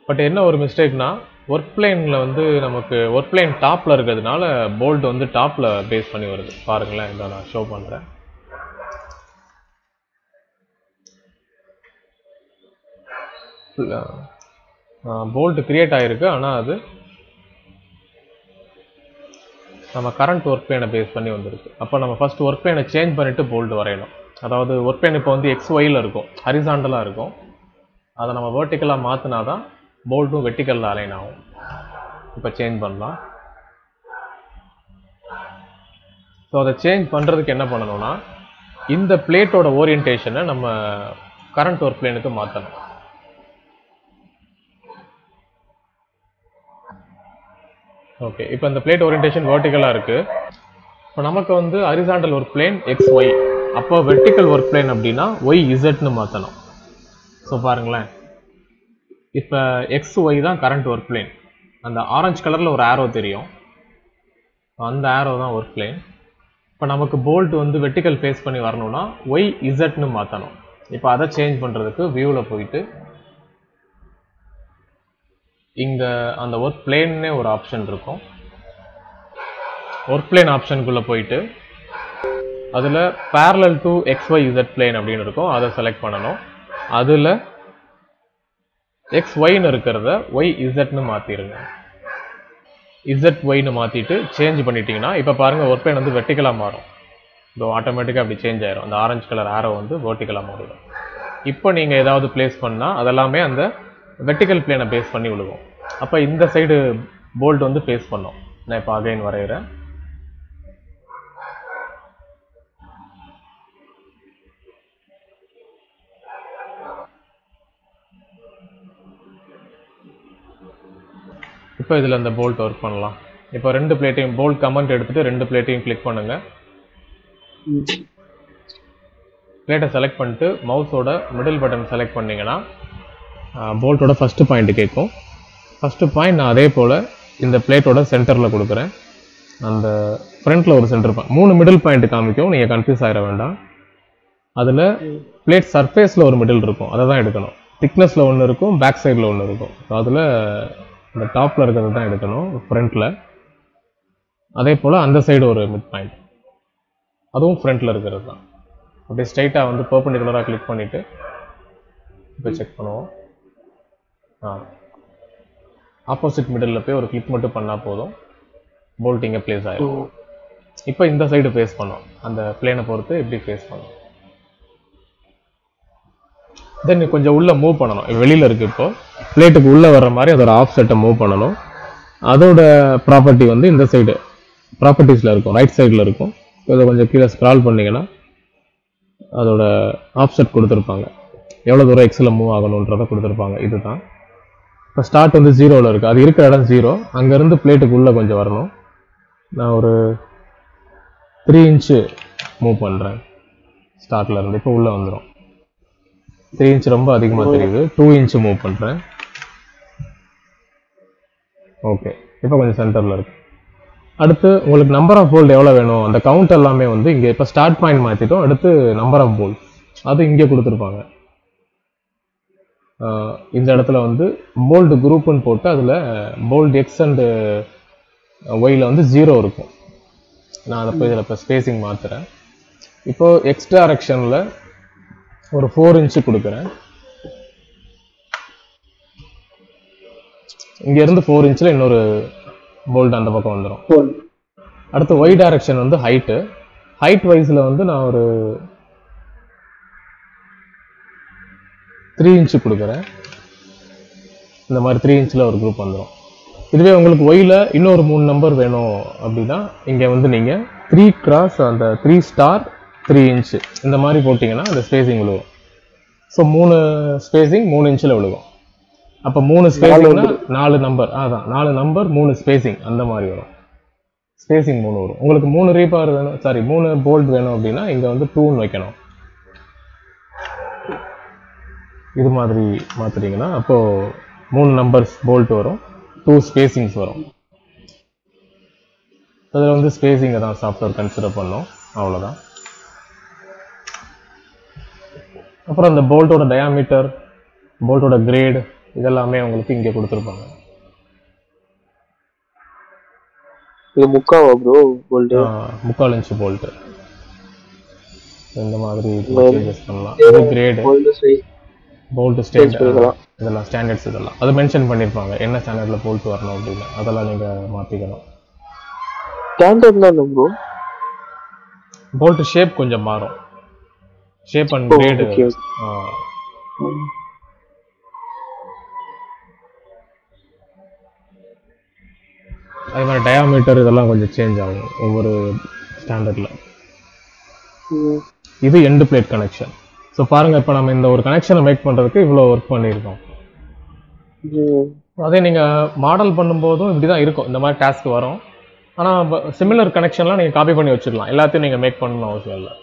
Speaker 1: பட் என்ன ஒரு மிஸ்டேக்னா, ஒர்க் பிளேனில் வந்து நமக்கு ஒர்க் பிளேன் டாப்பில் இருக்கிறதுனால போல்ட் வந்து டாப்பில் பேஸ் பண்ணி வருது. பாருங்களேன், இதை நான் ஷோ பண்ணுறேன். போல்ட் கிரியேட் ஆகிருக்கு, ஆனால் அது நம்ம கரண்ட் ஒர்க் பிளேனை பேஸ் பண்ணி வந்திருக்கு. அப்போ நம்ம ஃபர்ஸ்ட் ஒர்க் பிளேனை சேஞ்ச் பண்ணிவிட்டு போல்ட் வரையணும். அதாவது ஒர்க் பிளேன் இப்போ வந்து XYயில் இருக்கும், ஹரிசாண்டலாக இருக்கும். அதை நம்ம வெர்டிக்கலாக மாற்றினா தான் போல்ட்டும் வெர்டிக்கலில் அலைன் ஆகும். இப்போ சேஞ்ச் பண்ணலாம். ஸோ அதை சேஞ்ச் பண்ணுறதுக்கு என்ன பண்ணணும்னா, இந்த பிளேட்டோட ஓரியன்டேஷனை நம்ம கரண்ட் ஒர்க் பிளேனுக்கு மாற்றணும். ஓகே, இப்போ இந்த பிளேட் ஓரியன்டேஷன் வெர்டிக்கலாக இருக்குது. இப்போ நமக்கு வந்து ஹரிசாண்டல் ஒர்க் பிளேன் XY, அப்போ வெர்டிக்கல் ஒர்க் பிளேன் அப்படின்னா YZன்னு மாற்றணும். ஸோ பாருங்களேன், இப்போ XY தான் கரண்ட் ஒர்க் பிளேன். அந்த ஆரஞ்சு கலரில் ஒரு ஆரோ தெரியும், அந்த ஆரோ தான் ஒர்க் பிளேன். இப்போ நமக்கு போல்ட் வந்து வெர்டிக்கல் ஃபேஸ் பண்ணி வரணும்னா YZன்னு மாற்றணும். இப்போ அதை சேஞ்ச் பண்ணுறதுக்கு வியூவில் போயிட்டு இங்கே அந்த ஒர்க் பிளேன்னே ஒரு ஆப்ஷன் இருக்கும். ஒர்க் பிளேன் ஆப்ஷனுக்குள்ளே போயிட்டு அதில் parallel to XYZ பிளேன் அப்படின்னு இருக்கும், அதை செலக்ட் பண்ணணும். அதில் XYன்னு இருக்கிறத YZன்னு மாற்றிடுங்க. ZYன்னு மாற்றிட்டு சேஞ்ச் பண்ணிட்டீங்கன்னா இப்போ பாருங்கள் ஒர்க் பிளேன் வந்து வெர்டிக்கலாக மாறும். இதோ ஆட்டோமேட்டிக்காக அப்படி சேஞ்ச் ஆயிரும். அந்த ஆரஞ்சு கலர் ஆரோ வந்து வெர்டிக்கலாக மாறிடும். இப்போ நீங்கள் ஏதாவது பிளேஸ் பண்ணால் அதெல்லாமே அந்த வெர்டிக்கல் பிளேனை பேஸ் பண்ணி விழுகும். அப்போ இந்த சைடு போல்ட் வந்து பேஸ் பண்ணோம். நான் இப்போ அகைன் வரைகிறேன். இப்போ இதில் அந்த போல்ட் ஒர்க் பண்ணலாம். இப்போ ரெண்டு பிளேட்டையும் போல்ட் கமெண்ட் எடுத்துட்டு ரெண்டு பிளேட்டையும் கிளிக் பண்ணுங்க. பிளேட்டை செலக்ட் பண்ணிட்டு மவுஸோட மிடில் பட்டன் செலக்ட் பண்ணிங்கன்னா போல்ட்டோட ஃபஸ்ட்டு பாயிண்ட் கேட்கும். ஃபஸ்ட்டு பாயிண்ட் நான் அதே போல் இந்த பிளேட்டோட சென்டரில் கொடுக்குறேன். அந்த ஃப்ரண்ட்டில் ஒரு சென்டர் பாயிண்ட், 3 மிடில் பாயிண்ட் காமிக்கும், நீங்கள் கன்ஃபியூஸ் ஆகிட வேண்டாம். அதில் பிளேட் சர்ஃபேஸில் ஒரு மிடில் இருக்கும், அதை தான் எடுக்கணும். திக்னஸில் ஒன்று இருக்கும், பேக் சைடில் ஒன்று இருக்கும். அதில் இந்த டாப்பில் இருக்கிறது தான் எடுக்கணும் ஃப்ரண்ட்டில். அதே போல் அந்த சைடு ஒரு மிட் பாயிண்ட், அதுவும் ஃப்ரண்ட்டில் இருக்கிறது தான். அப்படியே ஸ்ட்ரைட்டாக வந்து பெர்பெண்டிகுலராக கிளிக் பண்ணிவிட்டு இப்போ செக் பண்ணுவோம். ஆப்போசிட் மிடில் போய் ஒரு கிளிக் மட்டும் பண்ணால் போதும், போல்ட் இங்கே பிளேஸ் ஆகிடும். இப்போ இந்த சைடு ஃபேஸ் பண்ணோம், அந்த பிளேனை பொறுத்து இப்படி ஃபேஸ் பண்ணோம். தென் கொஞ்சம் உள்ளே மூவ் பண்ணணும், வெளியில் இருக்குது. இப்போ பிளேட்டுக்கு உள்ளே வர்ற மாதிரி அதோட ஆஃப் செட்டை மூவ் பண்ணணும். அதோட ப்ராப்பர்ட்டி வந்து இந்த சைடு ப்ராப்பர்ட்டிஸில் இருக்கும், ரைட் சைடில் இருக்கும். இதை கொஞ்சம் கீழே ஸ்க்ரால் பண்ணிங்கன்னா அதோட ஆஃப் செட் கொடுத்துருப்பாங்க, எவ்வளோ தூரம் எக்ஸில் மூவ் ஆகணுன்றதை கொடுத்துருப்பாங்க. இதுதான் இப்போ ஸ்டார்ட் வந்து 0வில் இருக்குது, அது இருக்கிற இடம் 0. அங்கேருந்து பிளேட்டுக்கு உள்ளே கொஞ்சம் வரணும். நான் ஒரு 3 இன்ச்சு மூவ் பண்ணுறேன் ஸ்டார்ட்ல இருந்து. இப்போ உள்ளே வந்துடும். 3 இன்ச் ரொம்ப அதிகமாக தெரியுது. 2 இன்ச்சு மூவ் பண்ணுறேன். ஓகே, இப்போ கொஞ்சம் சென்டரில் இருக்கு. அடுத்து உங்களுக்கு நம்பர் ஆஃப் போல்ட் எவ்வளோ வேணும், அந்த கவுண்ட் எல்லாமே வந்து இங்கே இப்போ ஸ்டார்ட் பாயிண்ட் மாற்றிட்டோம். அடுத்து நம்பர் ஆஃப் போல்ட் அது இங்கே கொடுத்துருப்பாங்க. இந்த இடத்துல வந்து போல்ட் குரூப்புன்னு போட்டு அதில் போல்ட் எக்ஸ் அண்டு ஒயில் வந்து 0 இருக்கும். நான் அதை போய் இதில் இப்போ ஸ்பேசிங் மாற்றுறேன். இப்போ எக்ஸ் டைரக்ஷனில் ஒரு 4 இன்ச்சு கொடுக்குறேன். இங்கேருந்து 4 இன்ச்சில் இன்னொரு போல்ட் அந்த பக்கம் வந்துடும். அடுத்து ஒய் டைரக்ஷன் வந்து ஹைட் வைஸில் வந்து நான் ஒரு 3 இன்ச்சு கொடுக்குறேன். இந்த மாதிரி 3 இன்ச்சில் ஒரு குரூப் வந்துடும். இதுவே உங்களுக்கு ஒயில் இன்னொரு 3 நம்பர் வேணும் அப்படின்னா இங்கே வந்து நீங்கள் 3 கிராஸ் அந்த 3 ஸ்டார் 3 இன்ச்சு இந்த மாதிரி போட்டிங்கன்னா அந்த ஸ்பேசிங் விழுகும். ஸோ 3 ஸ்பேசிங் 3 இன்ச்சில் விழுகும். அப்போ 3 ஸ்பேசிங்னா 4 நம்பர், அதான் 4 நம்பர் 3 ஸ்பேசிங் அந்த மாதிரி வரும். ஸ்பேசிங் 3 வரும். உங்களுக்கு 3 ரீபார் வேணும், 3 போல்ட் வேணும் அப்படின்னா இங்கே வந்து 2ன்னு வைக்கணும். இது மாதிரி மாற்றுறீங்கன்னா அப்போது 3 நம்பர்ஸ் போல்ட் வரும், 2 ஸ்பேசிங்ஸ் வரும். அதில் வந்து ஸ்பேசிங்கை தான் சாஃப்ட்வேர் கன்சிடர் பண்ணோம், அவ்வளோதான். அப்புறம் அந்த போல்ட்டோட டயாமீட்டர், போல்ட்டோட கிரேடு இதெல்லாமே உங்களுக்கு இங்கே கொடுத்துருப்பாங்க.
Speaker 2: இது முக்காவா ப்ரோ போல்ட்?
Speaker 1: 3/4 inch bolt. இந்த மாதிரி சேஞ்சஸ் பண்ணலாம். இது கிரேடு, போல்ட் ஸ்டாண்டர்ட், இதெல்லாம் ஸ்டாண்டர்ட்ஸ், இதெல்லாம் அது மென்ஷன் பண்ணியிருப்பாங்க என்ன ஸ்டாண்டர்டில் போல்ட் வரணும் அப்படின்னு. அதெல்லாம் நீங்கள் மாற்றிக்கணும்.
Speaker 2: ஸ்டாண்டர்ட்னா என்ன ப்ரோ?
Speaker 1: போல்ட் ஷேப் கொஞ்சம் மாறும், ஷேப் அண்ட் கிரேடு. அதே மாதிரி டயாமீட்டர் இதெல்லாம் கொஞ்சம் சேஞ்ச் ஆகும் ஒவ்வொரு ஸ்டாண்டர்டில். இது எண்டு பிளேட் கனெக்ஷன். ஸோ பாருங்கள், இப்போ நம்ம இந்த ஒரு கனெக்ஷனை மேக் பண்ணுறதுக்கு இவ்வளோ ஒர்க் பண்ணியிருக்கோம். அதே நீங்கள் மாடல் பண்ணும்போதும் இப்படி தான் இருக்கும், இந்த மாதிரி டாஸ்க் வரும். ஆனால் சிமிலர் கனெக்ஷன்லாம் நீங்கள் காப்பி பண்ணி வச்சுக்கலாம், எல்லாத்தையும் நீங்கள் மேக் பண்ணணும் அவசியம் இல்லை.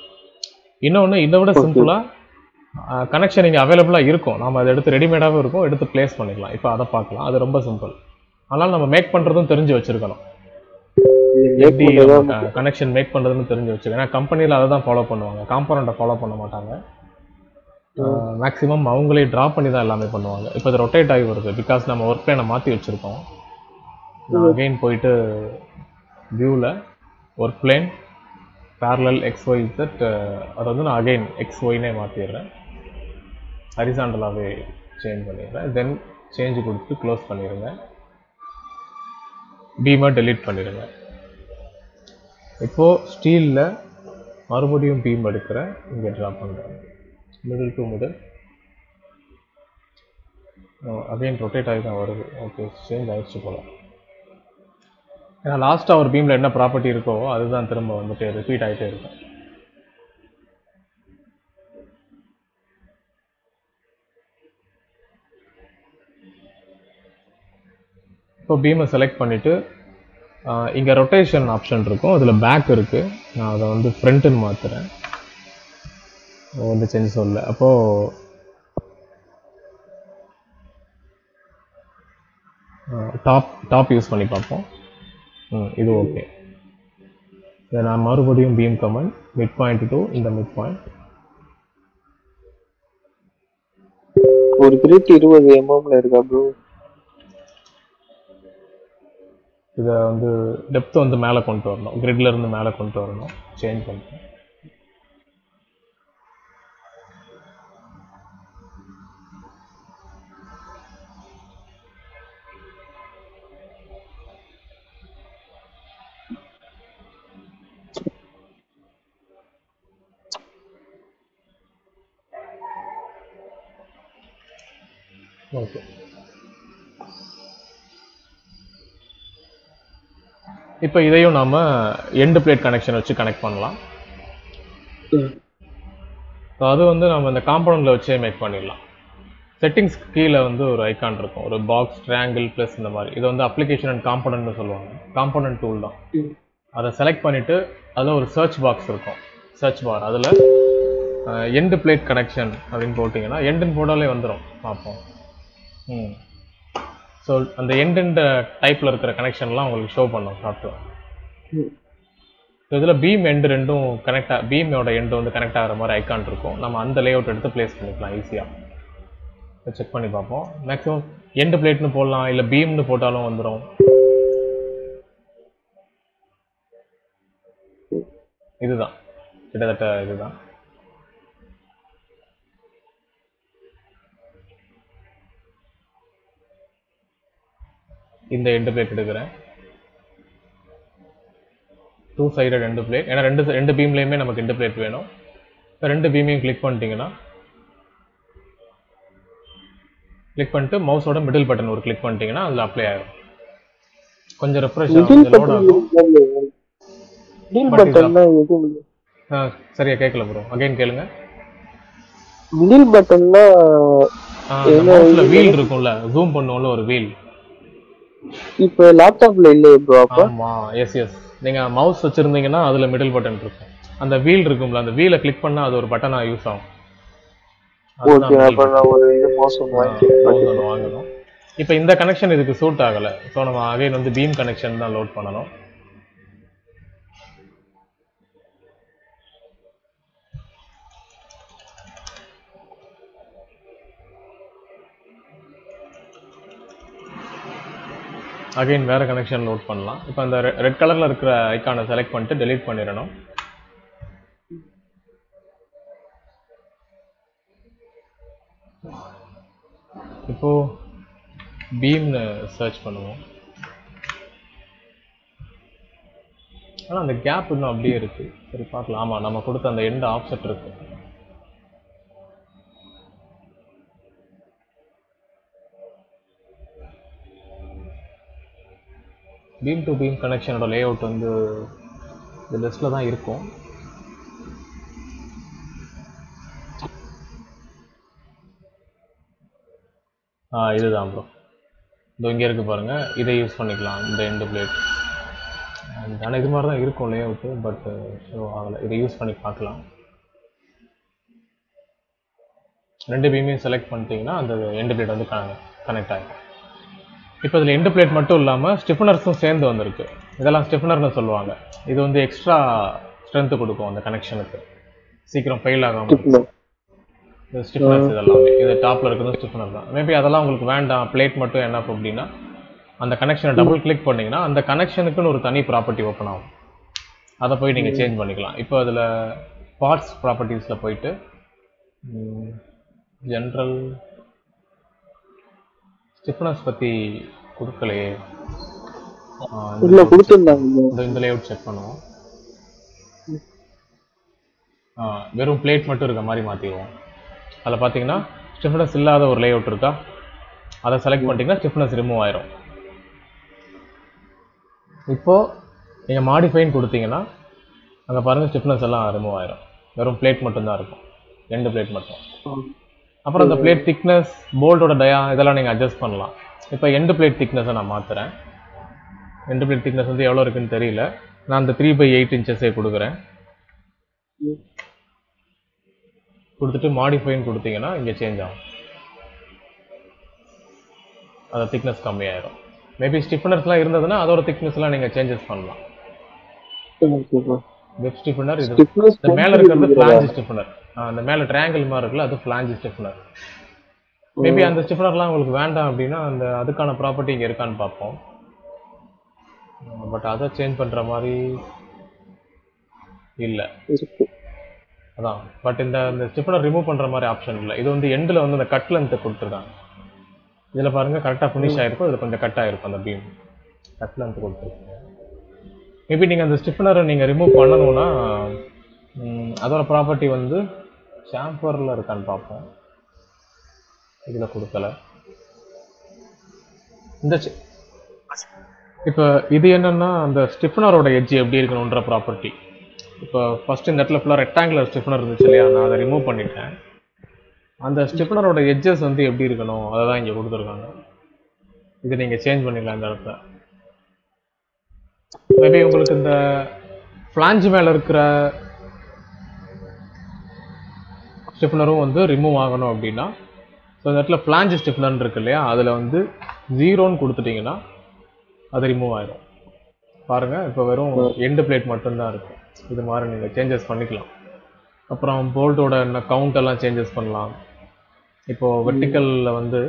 Speaker 1: இன்னொன்று இதை விட சிம்பிளாக கனெக்ஷன் இங்கே அவைலபிளாக இருக்கும், நம்ம அதை எடுத்து ரெடிமேடாகவும் இருக்கும், எடுத்து பிளேஸ் பண்ணிக்கலாம். இப்போ அதை பார்க்கலாம், அது ரொம்ப சிம்பிள். அதனால் நம்ம மேக் பண்ணுறதும் தெரிஞ்சு வச்சுருக்கணும், எப்படி கனெக்ஷன் மேக் பண்ணுறதுன்னு தெரிஞ்சு வச்சுக்கணும். ஏன்னா கம்பெனியில் அதை தான் ஃபாலோ பண்ணுவாங்க, காம்பனண்ட்டை ஃபாலோ பண்ண மாட்டாங்க. மேக்ஸிமம் அவங்களே ட்ரா பண்ணி தான் எல்லாமே பண்ணுவாங்க. இப்போ இது ரொட்டேட் ஆகி வருது, பிகாஸ் நம்ம ஒர்க் பிளேனை மாற்றி வச்சுருக்கோம். நான் அகெயின் போயிட்டு வியூவில் ஒர்க் பிளேன் பேரலல் XYZ, அதை வந்து நான் அகெயின் XYனே மாற்றிடுறேன், ஹரிசாண்டலாகவே சேஞ்ச் பண்ணிடுறேன். தென் சேஞ்சு கொடுத்து க்ளோஸ் பண்ணிடுங்க, பீமை டெலீட் பண்ணிடுங்க. இப்போது ஸ்டீலில் மறுபடியும் பீம் எடுக்கிறேன், இங்கே ட்ரா பண்ணுறேன், middle to middle. Again rotate ஆகி தான் வருது. ஓகே, சேஞ்ச் ஆகிடுச்சு போல். ஏன்னா லாஸ்ட்டாக ஒரு பீமில் என்ன ப்ராப்பர்ட்டி இருக்கோ அதுதான் திரும்ப வந்துட்டு ரிப்பீட் ஆகிட்டே இருக்கும். இப்போ பீமை செலக்ட் பண்ணிவிட்டு இங்கே ரொட்டேஷன் ஆப்ஷன் இருக்கும், அதில் பேக் இருக்குது, நான் அதை வந்து ஃப்ரண்ட்டுன்னு மாற்றுறேன். வந்து சேஞ்சஸ் இல்லை. அப்போது டாப் யூஸ் பண்ணி பார்ப்போம். இது ஓகே. இதை நான் மறுபடியும் beam command mid point to இந்த மிட் பாயிண்ட்
Speaker 2: ஒரு கிரிட் 20 mm இருக்கா ப்ரோ?
Speaker 1: இதை வந்து டெப்த் வந்து மேலே கொண்டு வரணும், கிரிட்ல இருந்து மேலே கொண்டு வரணும், சேஞ்ச் பண்ணிட்டு. ஓகே, இப்போ இதையும் நாம எண்ட் பிளேட் கனெக்ஷன் வச்சு கனெக்ட் பண்ணலாம். அது வந்து நம்ம இந்த காம்பவுண்டில் வச்சே மேக் பண்ணிடலாம். செட்டிங்ஸ் கீழே வந்து ஒரு ஐக்கான் இருக்கும், ஒரு பாக்ஸ், ட்ரையாங்கிள், ப்ளஸ் இந்த மாதிரி. இது வந்து அப்ளிகேஷன் அண்ட் காம்பனன்ட்னு சொல்லுவாங்க, காம்பனன்ட் டூல் தான். அதை செலக்ட் பண்ணிவிட்டு அதில் ஒரு சர்ச் பாக்ஸ் இருக்கும், சர்ச் பார். அதில் எண்ட் பிளேட் கனெக்ஷன் அப்படின்னு போட்டிங்கன்னா எண்டுன்னு போட்டாலே வந்துடும், பார்ப்போம். ஸோ அந்த எண்ட் டைப்பில் இருக்கிற கனெக்ஷன்லாம் உங்களுக்கு ஷோ பண்ணும் சாஃப்ட்வேர். இதில் பீம் எண்டு ரெண்டும் பீமோட எண்டு வந்து கனெக்ட் ஆகிற மாதிரி ஐக்கான் இருக்கும். நம்ம அந்த லேஅவுட் எடுத்து பிளேஸ் பண்ணிக்கலாம் ஈஸியாக. செக் பண்ணி பார்ப்போம். மேக்ஸிமம் எண்டு பிளேட்னு போடலாம், இல்லை பீம்னு போட்டாலும் வந்துடும். இதுதான் கிட்டத்தட்ட இதுதான். இந்த எண்டு பிளேட் எடுக்கிறேன், 2 சைடட் எண்டு பிளேட். ஏன்னா ரெண்டு பீம்லேயுமே நமக்கு எண்டு பிளேட் வேணும். இப்போ ரெண்டு பீமையும் கிளிக் பண்ணிட்டீங்கன்னா, கிளிக் பண்ணிட்டு மவுஸோட மிடில் பட்டன் ஒரு கிளிக் பண்ணிட்டீங்கன்னா அதில் அப்ளை ஆகும். கொஞ்சம் ரெஃப்ரெஷ் ஆகும், லோட் ஆகும். சரியா கேட்கல ப்ரோ, அகைன் கேளுங்க.
Speaker 2: மிடில் பட்டன்னா
Speaker 1: மவுஸ்ல வீல் இருக்கும்ல, ஜூம் பண்ணுவோம்ல ஒரு வீல்.
Speaker 2: இப்போ லேப்டாப்ல இல்லையே ப்ரோ?
Speaker 1: ஆமா, எஸ். நீங்க மவுஸ் வச்சிருந்தீங்கன்னா அதுல மிடில் பட்டன் இருக்கும், அந்த வீல் இருக்கும்ல, அந்த வீலை கிளிக் பண்ணா அது ஒரு பட்டனா யூஸ் ஆகும்.
Speaker 2: ஓகே, அப்ப நான் ஒரு மவுஸ்
Speaker 1: வாங்கணும். இப்போ இந்த கனெக்ஷன் இதுக்கு சூட் ஆகல, ஸோ நம்ம அகைன் வந்து பீம் கனெக்ஷன் தான் லோட் பண்ணணும். அகைன் வேற கனெக்ஷன் லோட் பண்ணலாம். இப்போ அந்த ரெட் கலர்ல இருக்கிற ஐக்கானை செலக்ட் பண்ணிட்டு டெலீட் பண்ணிடணும். இப்போ பீம்னு சர்ச் பண்ணுவோம். ஆனா அந்த கேப் இன்னும் அப்படியே இருக்கு. சரி பார்க்கலாம். ஆமா, நம்ம கொடுத்த அந்த எண்ட் ஆஃப்செட் இருக்கு. பீம் டு பீம் கனெக்ஷனோட லேஅவுட் வந்து இந்த லிஸ்ட்ல தான் இருக்கும். இதுதான் ப்ரோ, இதோ இங்கே இருக்கு பாருங்க. இதை யூஸ் பண்ணிக்கலாம், இந்த எண்டு பிளேட். ஆனால் இது மாதிரி தான் இருக்கும் லேஅவுட்டு, பட் ஷோ ஆகலை. இதை யூஸ் பண்ணி பார்க்கலாம். ரெண்டு பீமையும் செலக்ட் பண்ணிட்டீங்கன்னா அந்த எண்டு பிளேட் வந்து கனெக்ட் ஆகிடும். இப்போ இதில் எண்டு பிளேட் மட்டும் இல்லாமல் ஸ்டிஃபனர்ஸும் சேர்ந்து வந்திருக்கு. இதெல்லாம் ஸ்டிஃபனர்னு சொல்லுவாங்க. இது வந்து எக்ஸ்ட்ரா ஸ்ட்ரென்த்து கொடுக்கும் அந்த கனெக்ஷனுக்கு, சீக்கிரம் ஃபெயில் ஆகாமல். இது ஸ்டிஃபனர்ஸ் இதெல்லாமே. இது டாப்பில் இருக்கிறது ஸ்டிஃபனர் தான். மேபி அதெல்லாம் உங்களுக்கு வேண்டாம், பிளேட் மட்டும் என்ன அப்படின்னா அந்த கனெக்ஷனை டபுள் கிளிக் பண்ணிங்கன்னா அந்த கனெக்ஷனுக்குன்னு ஒரு தனி ப்ராப்பர்ட்டி ஓப்பன் ஆகும். அதை போய் நீங்கள் சேஞ்ச் பண்ணிக்கலாம். இப்போ அதில் பார்ட்ஸ் ப்ராப்பர்ட்டிஸில் போயிட்டு ஜென்ரல் ஸ்டிஃபனர்ஸ் பற்றி கொடுக்கலையே, இந்த லேஅவுட் செக் பண்ணுவோம். வெறும் பிளேட் மட்டும் இருக்க மாதிரி மாற்றிடுவோம். அதில் பார்த்தீங்கன்னா ஸ்டிஃபனஸ் இல்லாத ஒரு லேஅவுட் இருக்கா, அதை செலக்ட் பண்ணிட்டீங்கன்னா ஸ்டிஃபனஸ் ரிமூவ் ஆயிரும். இப்போது நீங்கள் மாடிஃபைன்னு கொடுத்தீங்கன்னா அங்கே பாருங்கள் ஸ்டிஃபனஸ் எல்லாம் ரிமூவ் ஆயிரும். வெறும் பிளேட் மட்டும்தான் இருக்கும், ரெண்டு பிளேட் மட்டும். அப்புறம் அந்த பிளேட் திக்னஸ், போல்டோட டயா இதெல்லாம் நீங்கள் அட்ஜஸ்ட் பண்ணலாம். இப்போ எண்டு பிளேட் திக்னஸை நான் மாற்றுறேன். எண்டு பிளேட் திக்னஸ் வந்து எவ்வளோ இருக்குன்னு தெரியல, நான் அந்த 3/8 இன்ச்சஸே கொடுக்குறேன். கொடுத்துட்டு மாடிஃபைன்னு கொடுத்தீங்கன்னா இங்கே சேஞ்ச் ஆகும், அந்த திக்னஸ் கம்மியாயிரும். மேபி ஸ்டிஃபனர்ஸ்லாம் இருந்ததுன்னா அதோட திக்னஸ்லாம் நீங்கள் சேஞ்சஸ் பண்ணலாம். வெப் ஸ்டிஃபனர் இது. இந்த மேலே இருக்கிறது ஃபிளாஞ்ச் ஸ்டிஃபனர். அந்த மேலே ட்ரையாங்கிள் மாதிரி இருக்குல்ல, அது ஃபிளாஞ்ச் ஸ்டிஃபனர். மேபி அந்த ஸ்டிஃபனர்லாம் உங்களுக்கு வேண்டாம் அப்படின்னா அந்த அதுக்கான ப்ராப்பர்ட்டி இங்கே இருக்கான்னு பார்ப்போம். பட் அதை சேஞ்ச் பண்ணுற மாதிரி இல்லை.
Speaker 2: இருக்கு.
Speaker 1: அதான் பட் இந்த ஸ்டிஃபனர் ரிமூவ் பண்ணுற மாதிரி ஆப்ஷன் இல்லை. இது வந்து எண்டில் வந்து அந்த கட் லென்த்தை கொடுத்துருக்காங்க. இதில் பாருங்கள் கரெக்டாக ஃபினிஷ் ஆகிருக்கும், இதில் கொஞ்சம் கட் ஆகிருக்கும் அந்த பீம். கட் லென்த் கொடுத்துருக்காங்க. மேபி நீங்கள் அந்த ஸ்டிஃபனரை நீங்கள் ரிமூவ் பண்ணணும்னா அதோட ப்ராப்பர்ட்டி வந்து சாம்பரில் இருக்கான்னு பார்ப்போம். இதில் கொடுக்கல. இந்த இப்போ இது என்னன்னா அந்த ஸ்டிஃபனரோட எட்ஜ் எப்படி இருக்கணுன்ற ப்ராப்பர்ட்டி. இப்போ ஃபர்ஸ்ட் இந்த இடத்துல ஃபுல்லாக ரெக்டாங்குலர் ஸ்டிஃபனர் இருந்துச்சு இல்லையா, நான் அதை ரிமூவ் பண்ணிட்டேன். அந்த ஸ்டிஃபனரோட எட்ஜஸ் வந்து எப்படி இருக்கணும் அதை தான் இங்கே கொடுத்துருக்காங்க. இது நீங்கள் சேஞ்ச் பண்ணிக்கலாம் இந்த இடத்துல. மேபி உங்களுக்கு இந்த ஃப்ளாஞ்ச் மேலே இருக்கிற ஸ்டிஃபனரும் வந்து ரிமூவ் ஆகணும் அப்படின்னா ஸோ இந்த இடத்துல ஃப்ளாஞ்ச் ஸ்டிஃபனர் இருக்கு இல்லையா, அதில் வந்து 0ன்னு கொடுத்துட்டிங்கன்னா அது ரிமூவ் ஆகிடும். பாருங்கள் இப்போ வெறும் எண்டு பிளேட் மட்டும்தான் இருக்கும். இது மாதிரி நீங்கள் சேஞ்சஸ் பண்ணிக்கலாம். அப்புறம் போல்ட்டோட கவுண்ட் எல்லாம் சேஞ்சஸ் பண்ணலாம். இப்போது வெர்டிக்கலில் வந்து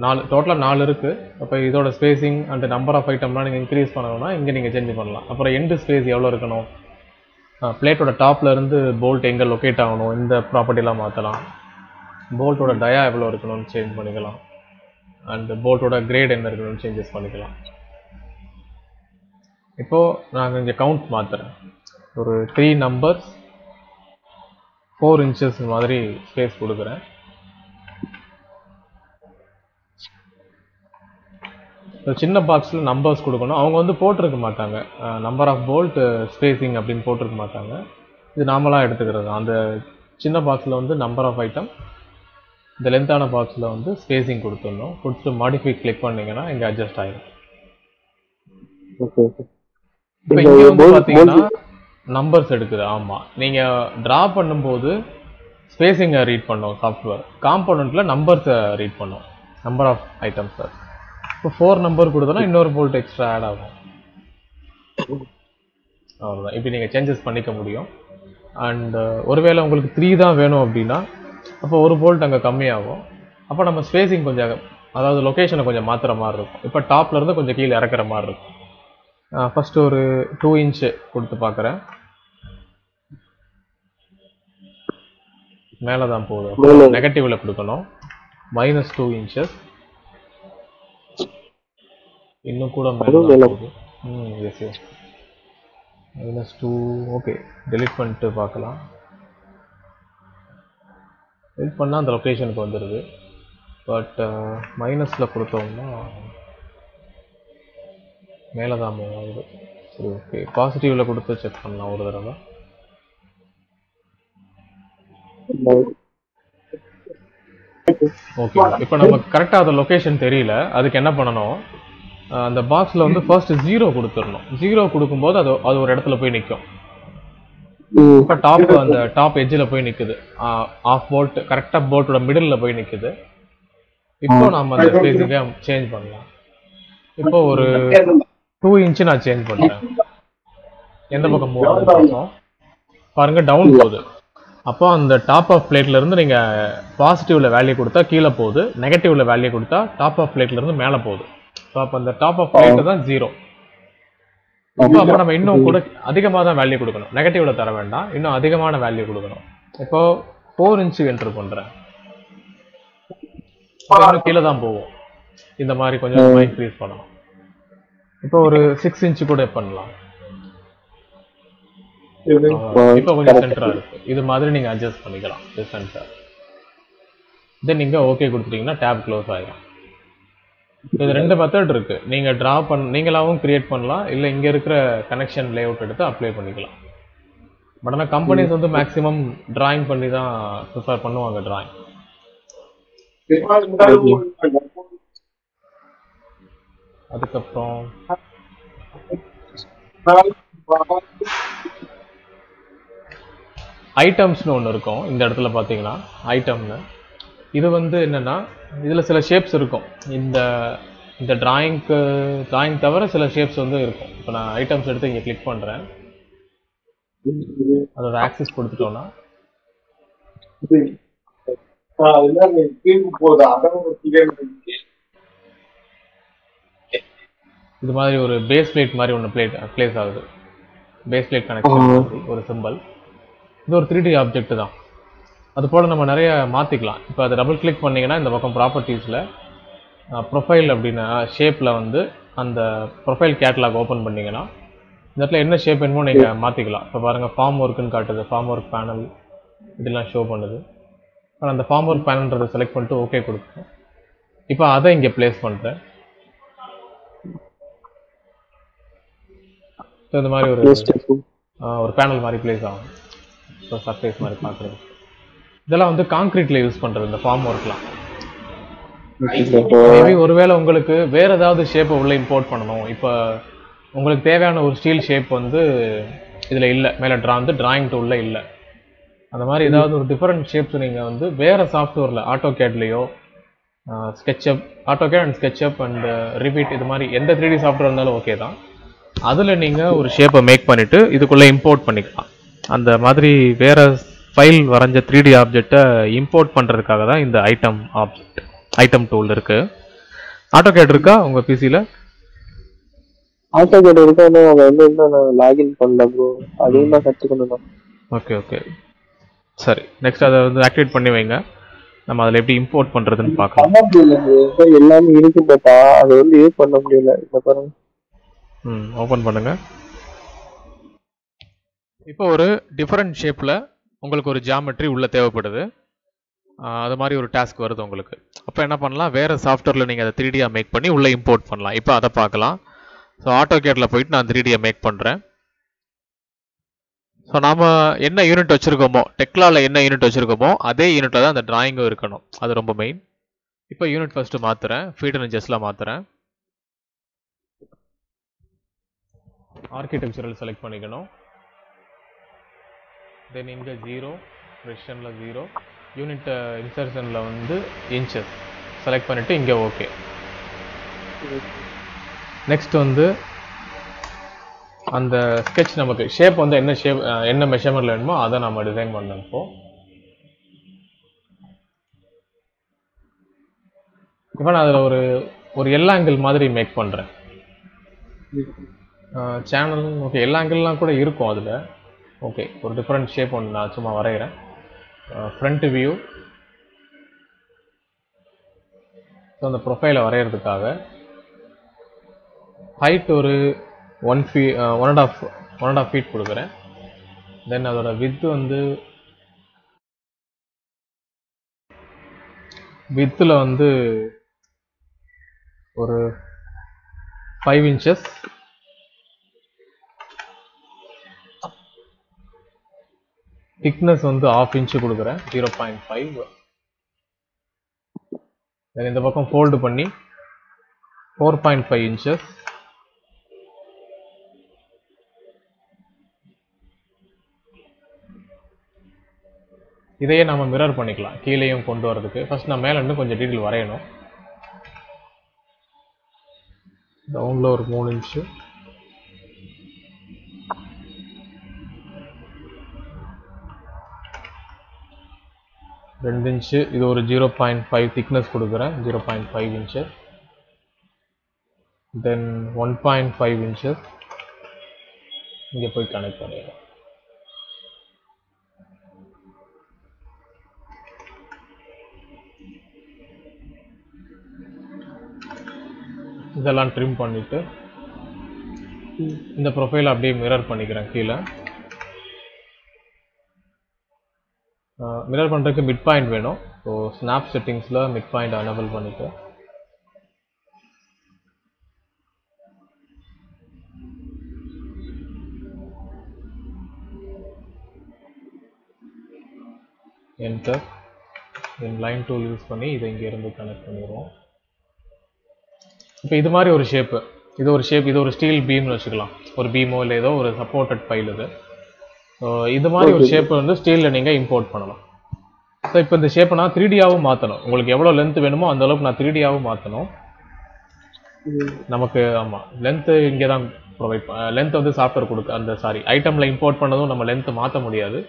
Speaker 1: 4 டோட்டலாக 4 இருக்குது. அப்போ இதோட ஸ்பேசிங் அண்ட் நம்பர் ஆஃப் ஐட்டம்லாம் நீங்கள் இன்க்ரீஸ் பண்ணணும்னா இங்கே நீங்கள் சேஞ்ச் பண்ணலாம். அப்புறம் எண்டு ஸ்பேஸ் எவ்வளோ இருக்கணும், பிளேட்டோட டாப்ல இருந்து போல்ட் எங்கே லொக்கேட் ஆகணும், இந்த ப்ராப்பர்ட்டிலாம் மாற்றலாம். போல்ட்டோட டயா எவ்வளோ இருக்கணும்னு சேஞ்ச் பண்ணிக்கலாம். அண்ட் போல்ட்டோட கிரேட் என்ன இருக்கணும்னு சேஞ்சஸ் பண்ணிக்கலாம். இப்போது நாங்கள் இங்கே கவுண்ட் மாற்றுறேன். ஒரு 3 நம்பர்ஸ் 4 இன்ச்சஸ் மாதிரி ஸ்பேஸ் கொடுக்குறேன். சின்ன பாக்ஸில் நம்பர்ஸ் கொடுக்கணும். அவங்க வந்து போட்டிருக்க மாட்டாங்க நம்பர் ஆஃப் போல்ட் ஸ்பேசிங் அப்படின்னு போட்டிருக்க மாட்டாங்க. இது நார்மலாக எடுத்துக்கிறது. அந்த சின்ன பாக்ஸில் வந்து நம்பர் ஆஃப் ஐட்டம், இந்த லென்த்தான பாக்ஸில் வந்து ஸ்பேசிங் கொடுத்துடணும். கொடுத்துட்டு மாடிஃபை கிளிக் பண்ணிங்கன்னா இங்கே அட்ஜஸ்ட் ஆகிடும். இப்போ இங்கே வந்து பார்த்தீங்கன்னா நம்பர்ஸ் எடுக்குது. ஆமாம், நீங்கள் ட்ரா பண்ணும்போது ஸ்பேசிங்கை ரீட் பண்ணோம் சாஃப்ட்வேர், காம்போனண்ட்டில் நம்பர்ஸை ரீட் பண்ணோம், நம்பர் ஆஃப் ஐட்டம்ஸ். இப்போ 4 நம்பர் கொடுத்தோன்னா இன்னொரு போல்ட் எக்ஸ்ட்ரா ஆட் ஆகும். அவ்வளோதான். இப்படி நீங்கள் சேஞ்சஸ் பண்ணிக்க முடியும். அண்ட் ஒருவேளை உங்களுக்கு 3 தான் வேணும் அப்படின்னா அப்போ ஒரு போல்ட் அங்கே கம்மியாகும். அப்போ நம்ம ஸ்பேசிங் கொஞ்சம், அதாவது லொக்கேஷனை கொஞ்சம் மாற்றுற மாதிரி இருக்கும். இப்போ டாப்லேருந்து கொஞ்சம் கீழே இறக்குற மாதிரி இருக்கும். ஃபஸ்ட்டு ஒரு 2 இன்ச்சு கொடுத்து பார்க்குறேன். மேலே தான் போகுது. நெகட்டிவில் கொடுக்கணும். -2 இன்ச்சஸ். இன்னும் கூட மேலே போகுது. S S -2. ஓகே, டெலிட் பண்ணிட்டு பார்க்கலாம். டெலிட் பண்ணால் அந்த லொக்கேஷனுக்கு வந்துடுது. பட் மைனஸில் கொடுத்தோம்னா மேலே தான் மூவ் ஆகுது. சரி, ஓகே, பாசிட்டிவில் கொடுத்து செக் பண்ணலாம் ஒரு தடவை. ஓகே, இப்போ நமக்கு கரெக்டாக அந்த லொக்கேஷன் தெரியல. அதுக்கு என்ன பண்ணணும், அந்த பாக்ஸில் வந்து ஃபர்ஸ்ட் 0 கொடுத்துடணும். 0 கொடுக்கும்போது அது ஒரு இடத்துல போய் நிற்கும். இப்போ அந்த டாப் எட்ஜில் போய் நிற்குது. ஆஃப் போல்ட் கரெக்டாக போல்ட்டோட மிடில் போய் நிற்குது. இப்போ நம்ம அந்த ஸ்பேசிங்கை சேஞ்ச் பண்ணலாம். இப்போ ஒரு 2 இன்ச்சு நான் சேஞ்ச் பண்ணுறேன். எந்த பக்கம் மூவ் ஆகுது பார்ப்போம். பாருங்க, டவுன் போகுது. அப்போ அந்த டாப் ஆஃப் பிளேட்ல இருந்து நீங்க பாசிட்டிவ்ல வேல்யூ கொடுத்தா கீழே போகுது, நெகட்டிவ்ல வேல்யூ கொடுத்தா டாப் ஆஃப் பிளேட்ல இருந்து மேலே போகுது. ஸோ அப்போ அந்த டாப் ஆஃப் பிளேட் தான் 0. அப்போ நம்ம இன்னும் கூட அதிகமாக தான் வேல்யூ கொடுக்கணும். நெகட்டிவ்ல தர வேண்டாம், இன்னும் அதிகமான வேல்யூ கொடுக்கணும். இப்போ 4 இன்ச்சு என்டர் பண்றேன். இன்னும் கீழே தான் போவோம். இந்த மாதிரி கொஞ்சம் இன்க்ரீஸ் பண்ணலாம். இப்போ ஒரு 6 இன்ச்சு கூட பண்ணலாம். இப்போ கொஞ்சம் சென்டரா இருக்கு. இது மாதிரி நீங்க அட்ஜஸ்ட் பண்ணிக்கலாம். சென்டர் தென் நீங்க ஓகே கொடுத்துட்டீங்கன்னா டேப் க்ளோஸ் ஆயிடும். இது 2 மெத்தட் இருக்கு. நீங்க டிரா நீங்களாவும் கிரியேட் பண்ணலாம், இல்ல இங்க இருக்கிற கனெக்ஷன் லேஅவுட் எடுத்து அப்ளை பண்ணிக்கலாம். பட் ஆனால் கம்பெனிஸ் வந்து மேக்ஸிமம் டிராயிங் பண்ணி தான் ப்ரிஃபர் பண்ணுவாங்க. டிராயிங் அதுக்கப்புறம் ஐட்டம்ஸ்னு ஒன்று இருக்கும். இந்த இடத்துல பார்த்தீங்கன்னா ஐட்டம்னு இது வந்து என்னன்னா, இதில் சில ஷேப்ஸ் இருக்கும். இந்த டிராயிங் தவிர சில ஷேப்ஸ் வந்து இருக்கும். இப்போ நான் ஐட்டம்ஸ் எடுத்து இங்கே கிளிக் பண்ணுறேன். அதோட ஆக்சஸ் கொடுத்துட்டோன்னா இது மாதிரி ஒரு பேஸ் பிளேட் மாதிரி ஒன்று பிளேஸ் ஆகுது. பேஸ் பிளேட் கனெக்ஷன் மாதிரி ஒரு சிம்பிள். இது ஒரு 3D ஆப்ஜெக்ட் தான். அது போல் நம்ம நிறைய மாற்றிக்கலாம். இப்போ அதை டபுள் கிளிக் பண்ணிங்கன்னா இந்த பக்கம் ப்ராப்பர்ட்டிஸில் ப்ரொஃபைல் அப்படின்னா ஷேப்பில் வந்து அந்த ப்ரொஃபைல் கேட்லாக் ஓப்பன் பண்ணிங்கன்னா இந்த இடத்துல என்ன ஷேப் வேணுமோ நீங்கள் மாற்றிக்கலாம். இப்போ பாருங்கள் ஃபார்ம் ஒர்க்குன்னு காட்டுது, ஃபார்ம் ஒர்க் பேனல் இதெல்லாம் ஷோ பண்ணுது. ஆனால் அந்த ஃபார்ம் ஒர்க் பேனல்ன்றதை செலக்ட் பண்ணிட்டு ஓகே கொடுப்பேன். இப்போ அதை இங்கே பிளேஸ் பண்ணுறேன். ஸோ இந்த மாதிரி ஒரு பேனல் மாதிரி பிளேஸ் ஆகும். ஸோ சர்ஃபேஸ் மாதிரி பார்க்குறது. இதெல்லாம் வந்து கான்க்ரீட்டில் யூஸ் பண்ணுறது இந்த ஃபார்ம் ஒர்க்லாம். மேபி ஒருவேளை உங்களுக்கு வேறு ஏதாவது ஷேப்பை உள்ளே இம்போர்ட் பண்ணணும். இப்போ உங்களுக்கு தேவையான ஒரு ஸ்டீல் ஷேப் வந்து இதில் இல்லை, மேலே டிராயிங் டூலில் இல்லை. அந்த மாதிரி ஏதாவது ஒரு டிஃப்ரெண்ட் ஷேப்ஸ் நீங்கள் வந்து வேறு சாஃப்ட்வேரில் ஆட்டோகேட்லேயோ SketchUp, AutoCAD and SketchUp and Revit இது மாதிரி எந்த 3D சாஃப்ட்வேர் இருந்தாலும் ஓகே தான். அதில் நீங்கள் ஒரு ஷேப்பை மேக் பண்ணிவிட்டு இதுக்குள்ளே இம்போர்ட் பண்ணிக்கலாம். அந்த மாதிரி வேறு ஃபைல் வரைஞ்ச 3D ஆப்ஜெக்டை இம்போர்ட் பண்ணுறதுக்காக தான் இந்த ஐட்டம் டூல் இருக்குது. ஆட்டோகேட் இருக்கா உங்கள் பிசியில்?
Speaker 2: ஆட்டோகேட் இருக்கா? அதை வந்து இன்னும் நான் லாகின் பண்ணல ப்ரோ. அதையும் தான் கற்றுக்கணும்.
Speaker 1: ஓகே சரி, நெக்ஸ்ட் அதை வந்து ஆக்டிவேட் பண்ணி வைங்க. நம்ம அதில் எப்படி இம்போர்ட் பண்ணுறதுன்னு பார்க்கலாம்.
Speaker 2: எல்லாமே இருக்கு, பட் அதை வந்து யூஸ் பண்ண முடியல. இந்த பாருங்க.
Speaker 1: ஓப்பன் பண்ணுங்க. இப்போ ஒரு டிஃபரெண்ட் ஷேப்பில் உங்களுக்கு ஒரு ஜியாமெட்ரி உள்ளே தேவைப்படுது. அது மாதிரி ஒரு டாஸ்க் வருது உங்களுக்கு. அப்போ என்ன பண்ணலாம், வேறு சாஃப்ட்வேரில் நீங்கள் அதை 3Dயாக மேக் பண்ணி உள்ளே இம்போர்ட் பண்ணலாம். இப்போ அதை பார்க்கலாம். ஸோ ஆட்டோகேட்டில் போயிட்டு நான் 3Dயாக மேக் பண்ணுறேன். ஸோ நாம் என்ன யூனிட் வச்சுருக்கோமோ, டெக்லாவில் என்ன யூனிட் வச்சுருக்கோமோ அதே யூனிட்டில் தான் அந்த டிராயிங்கும் இருக்கணும். அது ரொம்ப மெயின். இப்போ யூனிட் ஃபஸ்ட்டு மாற்றுறேன், ஃபீட் அண்ட் ஜஸ்ட்டில் மாற்றுறேன். ஆர்கிடெக்சரல் செலக்ட் பண்ணிக்கணும். தென் இங்கே 0, ப்ரெஷனில் 0, யூனிட் இன்சர்ஷனில் வந்து இன்ச்சஸ் செலக்ட் பண்ணிவிட்டு இங்கே ஓகே. நெக்ஸ்ட் வந்து அந்த ஸ்கெட்ச் நமக்கு ஷேப் வந்து என்ன ஷேப் என்ன மெஷர்மெண்ட்ல வேணுமோ அதை நம்ம டிசைன் பண்ணப்போ இப்போ நான் அதில் ஒரு எல் ஆங்கிள் மாதிரி மேக் பண்ணுறேன். சேனல் ஓகே, எல்லா ஆங்கிள்லாம் கூட இருக்கும் அதில். ஓகே, ஒரு டிஃப்ரெண்ட் ஷேப் ஒன்று நான் சும்மா வரைகிறேன். Front view. ஸோ அந்த ப்ரொஃபைலை வரைகிறதுக்காக ஹைட் ஒரு 1.5 ஃபீட் கொடுக்குறேன். தென் அதோட வித்து வந்து வித்தில் வந்து ஒரு 5 inches. திக்னஸ் வந்து 1/2 inch கொடுக்குறேன், 0.5. தென் இந்த பக்கம் ஃபோல்டு பண்ணி 4.5 inches. இதையே நம்ம மிரர் பண்ணிக்கலாம் கீழேயும் கொண்டு வரதுக்கு. ஃபர்ஸ்ட் நான் மேலே இன்னும் கொஞ்சம் டீட்டெயில் வரையணும். டவுனில் ஒரு 3 inch, ரெண்டு இன்ச்சு. இது ஒரு 0.5 திக்னஸ் கொடுக்குறேன், 0.5 inches. தென் 1.5 inches இங்கே போய் கனெக்ட் பண்ணிடுறேன். இதெல்லாம் ட்ரிம் பண்ணிவிட்டு இந்த ப்ரொஃபைல் அப்படியே மிரர் பண்ணிக்கிறேன் கீழே. மிரர் பண்ணுறதுக்கு மிட் பாயிண்ட் வேணும். ஸோ ஸ்னாப் செட்டிங்ஸில் மிட் பாயிண்ட் எனேபிள் பண்ணிவிட்டு enter. Then line tool use பண்ணி இதை இங்கேருந்து கனெக்ட் பண்ணிடுவோம். இப்போ இது மாதிரி ஒரு ஷேப்பு, இது ஒரு ஸ்டீல் பீம்னு வச்சுக்கலாம். ஒரு பீமோ இல்லை ஏதோ ஒரு சப்போர்ட்டட் ஃபைல் இது. ஸோ இது மாதிரி ஒரு ஷேப்பை வந்து ஸ்டீலில் நீங்கள் இம்போர்ட் பண்ணலாம். ஸோ இப்போ இந்த ஷேப்பை நான் 3Dயாகவும் மாற்றணும். உங்களுக்கு எவ்வளோ லென்த் வேணுமோ அந்த அளவுக்கு நான் 3Dயாகவும் மாற்றணும். நமக்கு ஆமாம், லென்த்து இங்கே தான் ப்ரொவைட் லென்த் வந்து சாஃப்ட்வேர் கொடுக்கு. அந்த ஐட்டமில் இம்போர்ட் பண்ணதும் நம்ம லென்த்து மாற்ற முடியாது.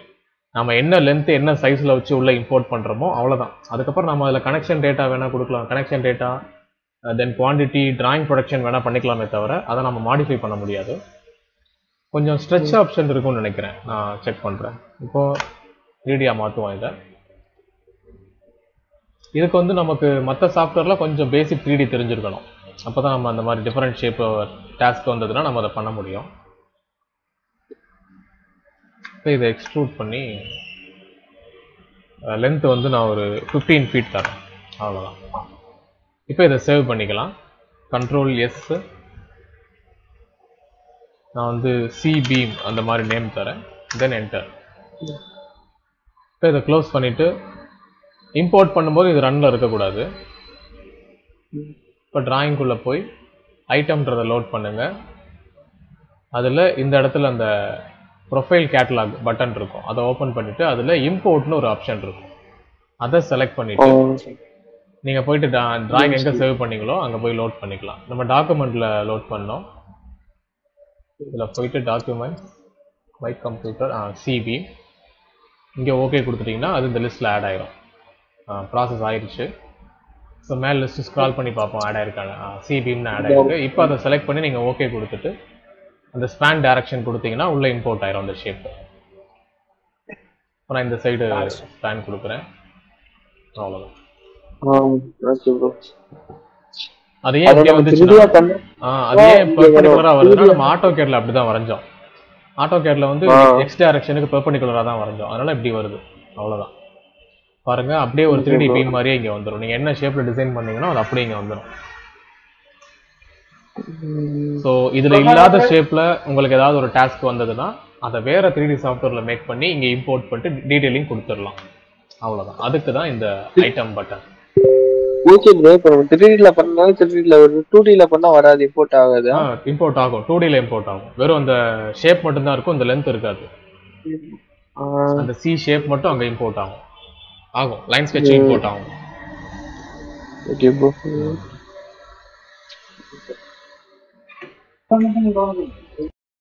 Speaker 1: நம்ம என்ன லென்த் என்ன சைஸ்ல வச்சு உள்ள இம்போர்ட் பண்றோமோ அவ்வளவுதான். அதுக்கப்புறம் நம்ம அதில் கனெக்ஷன் டேட்டா வேணா கொடுக்கலாம். கனெக்ஷன் டேட்டா தென் குவான்டிட்டி டிராயிங் ப்ரொடக்ஷன் வேணா பண்ணிக்கலாமே தவிர அதை நம்ம மாடிஃபை பண்ண முடியாது. கொஞ்சம் ஸ்ட்ரெச் ஆப்ஷன் இருக்கும்னு நினைக்கிறேன். நான் செக் பண்றேன். இப்போ 3D மாற்றுவோம் இதை. இதுக்கு வந்து நமக்கு மற்ற சாஃப்ட்வேர்ல கொஞ்சம் பேசிக் 3D தெரிஞ்சிருக்கணும். அப்பதான் நம்ம அந்த மாதிரி டிஃபரெண்ட் ஷேப் டாஸ்க் வந்ததுன்னா நம்ம அதை பண்ண முடியும். இப்போ இதை எக்ஸ்ட்ரூட் பண்ணி லென்த் வந்து நான் ஒரு 15 ஃபீட் தரேன். அவ்வளோதான். இப்போ இதை சேவ் பண்ணிக்கலாம். Control S. நான் வந்து சி பீம் அந்த மாதிரி நேம் தரேன். Then enter. இப்போ இதை க்ளோஸ் பண்ணிட்டு இம்போர்ட் பண்ணும்போது இது ரன்ல இருக்கக்கூடாது. இப்போ டிராயிங்குள்ளே போய் ஐட்டம்ன்றதை லோட் பண்ணுங்க. அதில் இந்த இடத்துல அந்த ப்ரொஃபைல் கேட்டலாக் பட்டன் இருக்கும். அதை ஓப்பன் பண்ணிட்டு அதில் இம்போர்ட்னு ஒரு ஆப்ஷன் இருக்கும். அதை செலக்ட் பண்ணிட்டு நீங்கள் போயிட்டு டிராயிங் எங்கே சேவ் பண்ணீங்களோ அங்கே போய் லோட் பண்ணிக்கலாம். நம்ம டாக்குமெண்ட்டில் லோட் பண்ணோம். இதில் போயிட்டு டாக்குமெண்ட் மை கம்ப்யூட்டர் சிபி இங்கே ஓகே கொடுத்துட்டிங்கன்னா அது இந்த லிஸ்ட்டில் ஆட் ஆயிரும். ப்ராசஸ் ஆயிடுச்சு. ஸோ மேலே லிஸ்ட்டு ஸ்க்ரால் பண்ணி பார்ப்போம் ஆட் ஆயிருக்காங்க. சிபின்னு ஆட் ஆயிருக்கு. இப்போ அதை செலக்ட் பண்ணி நீங்கள் ஓகே கொடுத்துட்டு அந்த ஸ்பேன் டைரக்ஷன் கொடுத்தீங்கன்னா உள்ள இம்போர்ட் ஆயிரும் அந்த ஷேப். இப்போ நான் இந்த சைடு ஸ்பேன் கொடுக்குறேன். அவ்வளோதான். அது ஏன் இப்படி வந்துச்சுன்னா அது ஏன் பெர்பெண்டிகுலரா வருதுன்னா நம்ம ஆட்டோ கேட்ல அப்படிதான் வரைஞ்சோம். ஆட்டோ கேட்ல வந்து எக்ஸ் டைரக்ஷனுக்கு பெர்பெண்டிகுலரா தான் வரைஞ்சோம். அதனால இப்படி வருது. அவ்வளவுதான். பாருங்க அப்படியே ஒரு 3D பீம் மாதிரியே இங்க வந்துடும். நீங்க என்ன ஷேப்ல டிசைன் பண்ணீங்கன்னா அது அப்படியே இங்க வந்துடும். ஸோ இதுல இல்லாத ஷேப்ல உங்களுக்கு ஏதாவது ஒரு டாஸ்க் வந்ததுன்னா அதை வேற 3D சாஃப்ட்வேர்ல மேக் பண்ணி இங்க இம்போர்ட் பண்ணிட்டு டீடைலிங் கொடுத்துடலாம். அவ்வளவுதான். அதுக்கு தான் இந்த ஐட்டம் பட்டன்.
Speaker 2: Okay bro. இப்போ 3Dல பண்ணாலும் 3Dல வருது, 2Dல பண்ணா வராது, இம்போர்ட் ஆகாது.
Speaker 1: இம்போர்ட் ஆகும். 2Dல இம்போர்ட் ஆகும். வெறும் அந்த ஷேப் மட்டும் தான் இருக்கும், இந்த லென்த் இருக்காது. அந்த சி ஷேப் மட்டும் அங்க இம்போர்ட் ஆகும். லைன் ஸ்கெட்ச் இம்போர்ட் ஆகும்.
Speaker 2: Okay bro.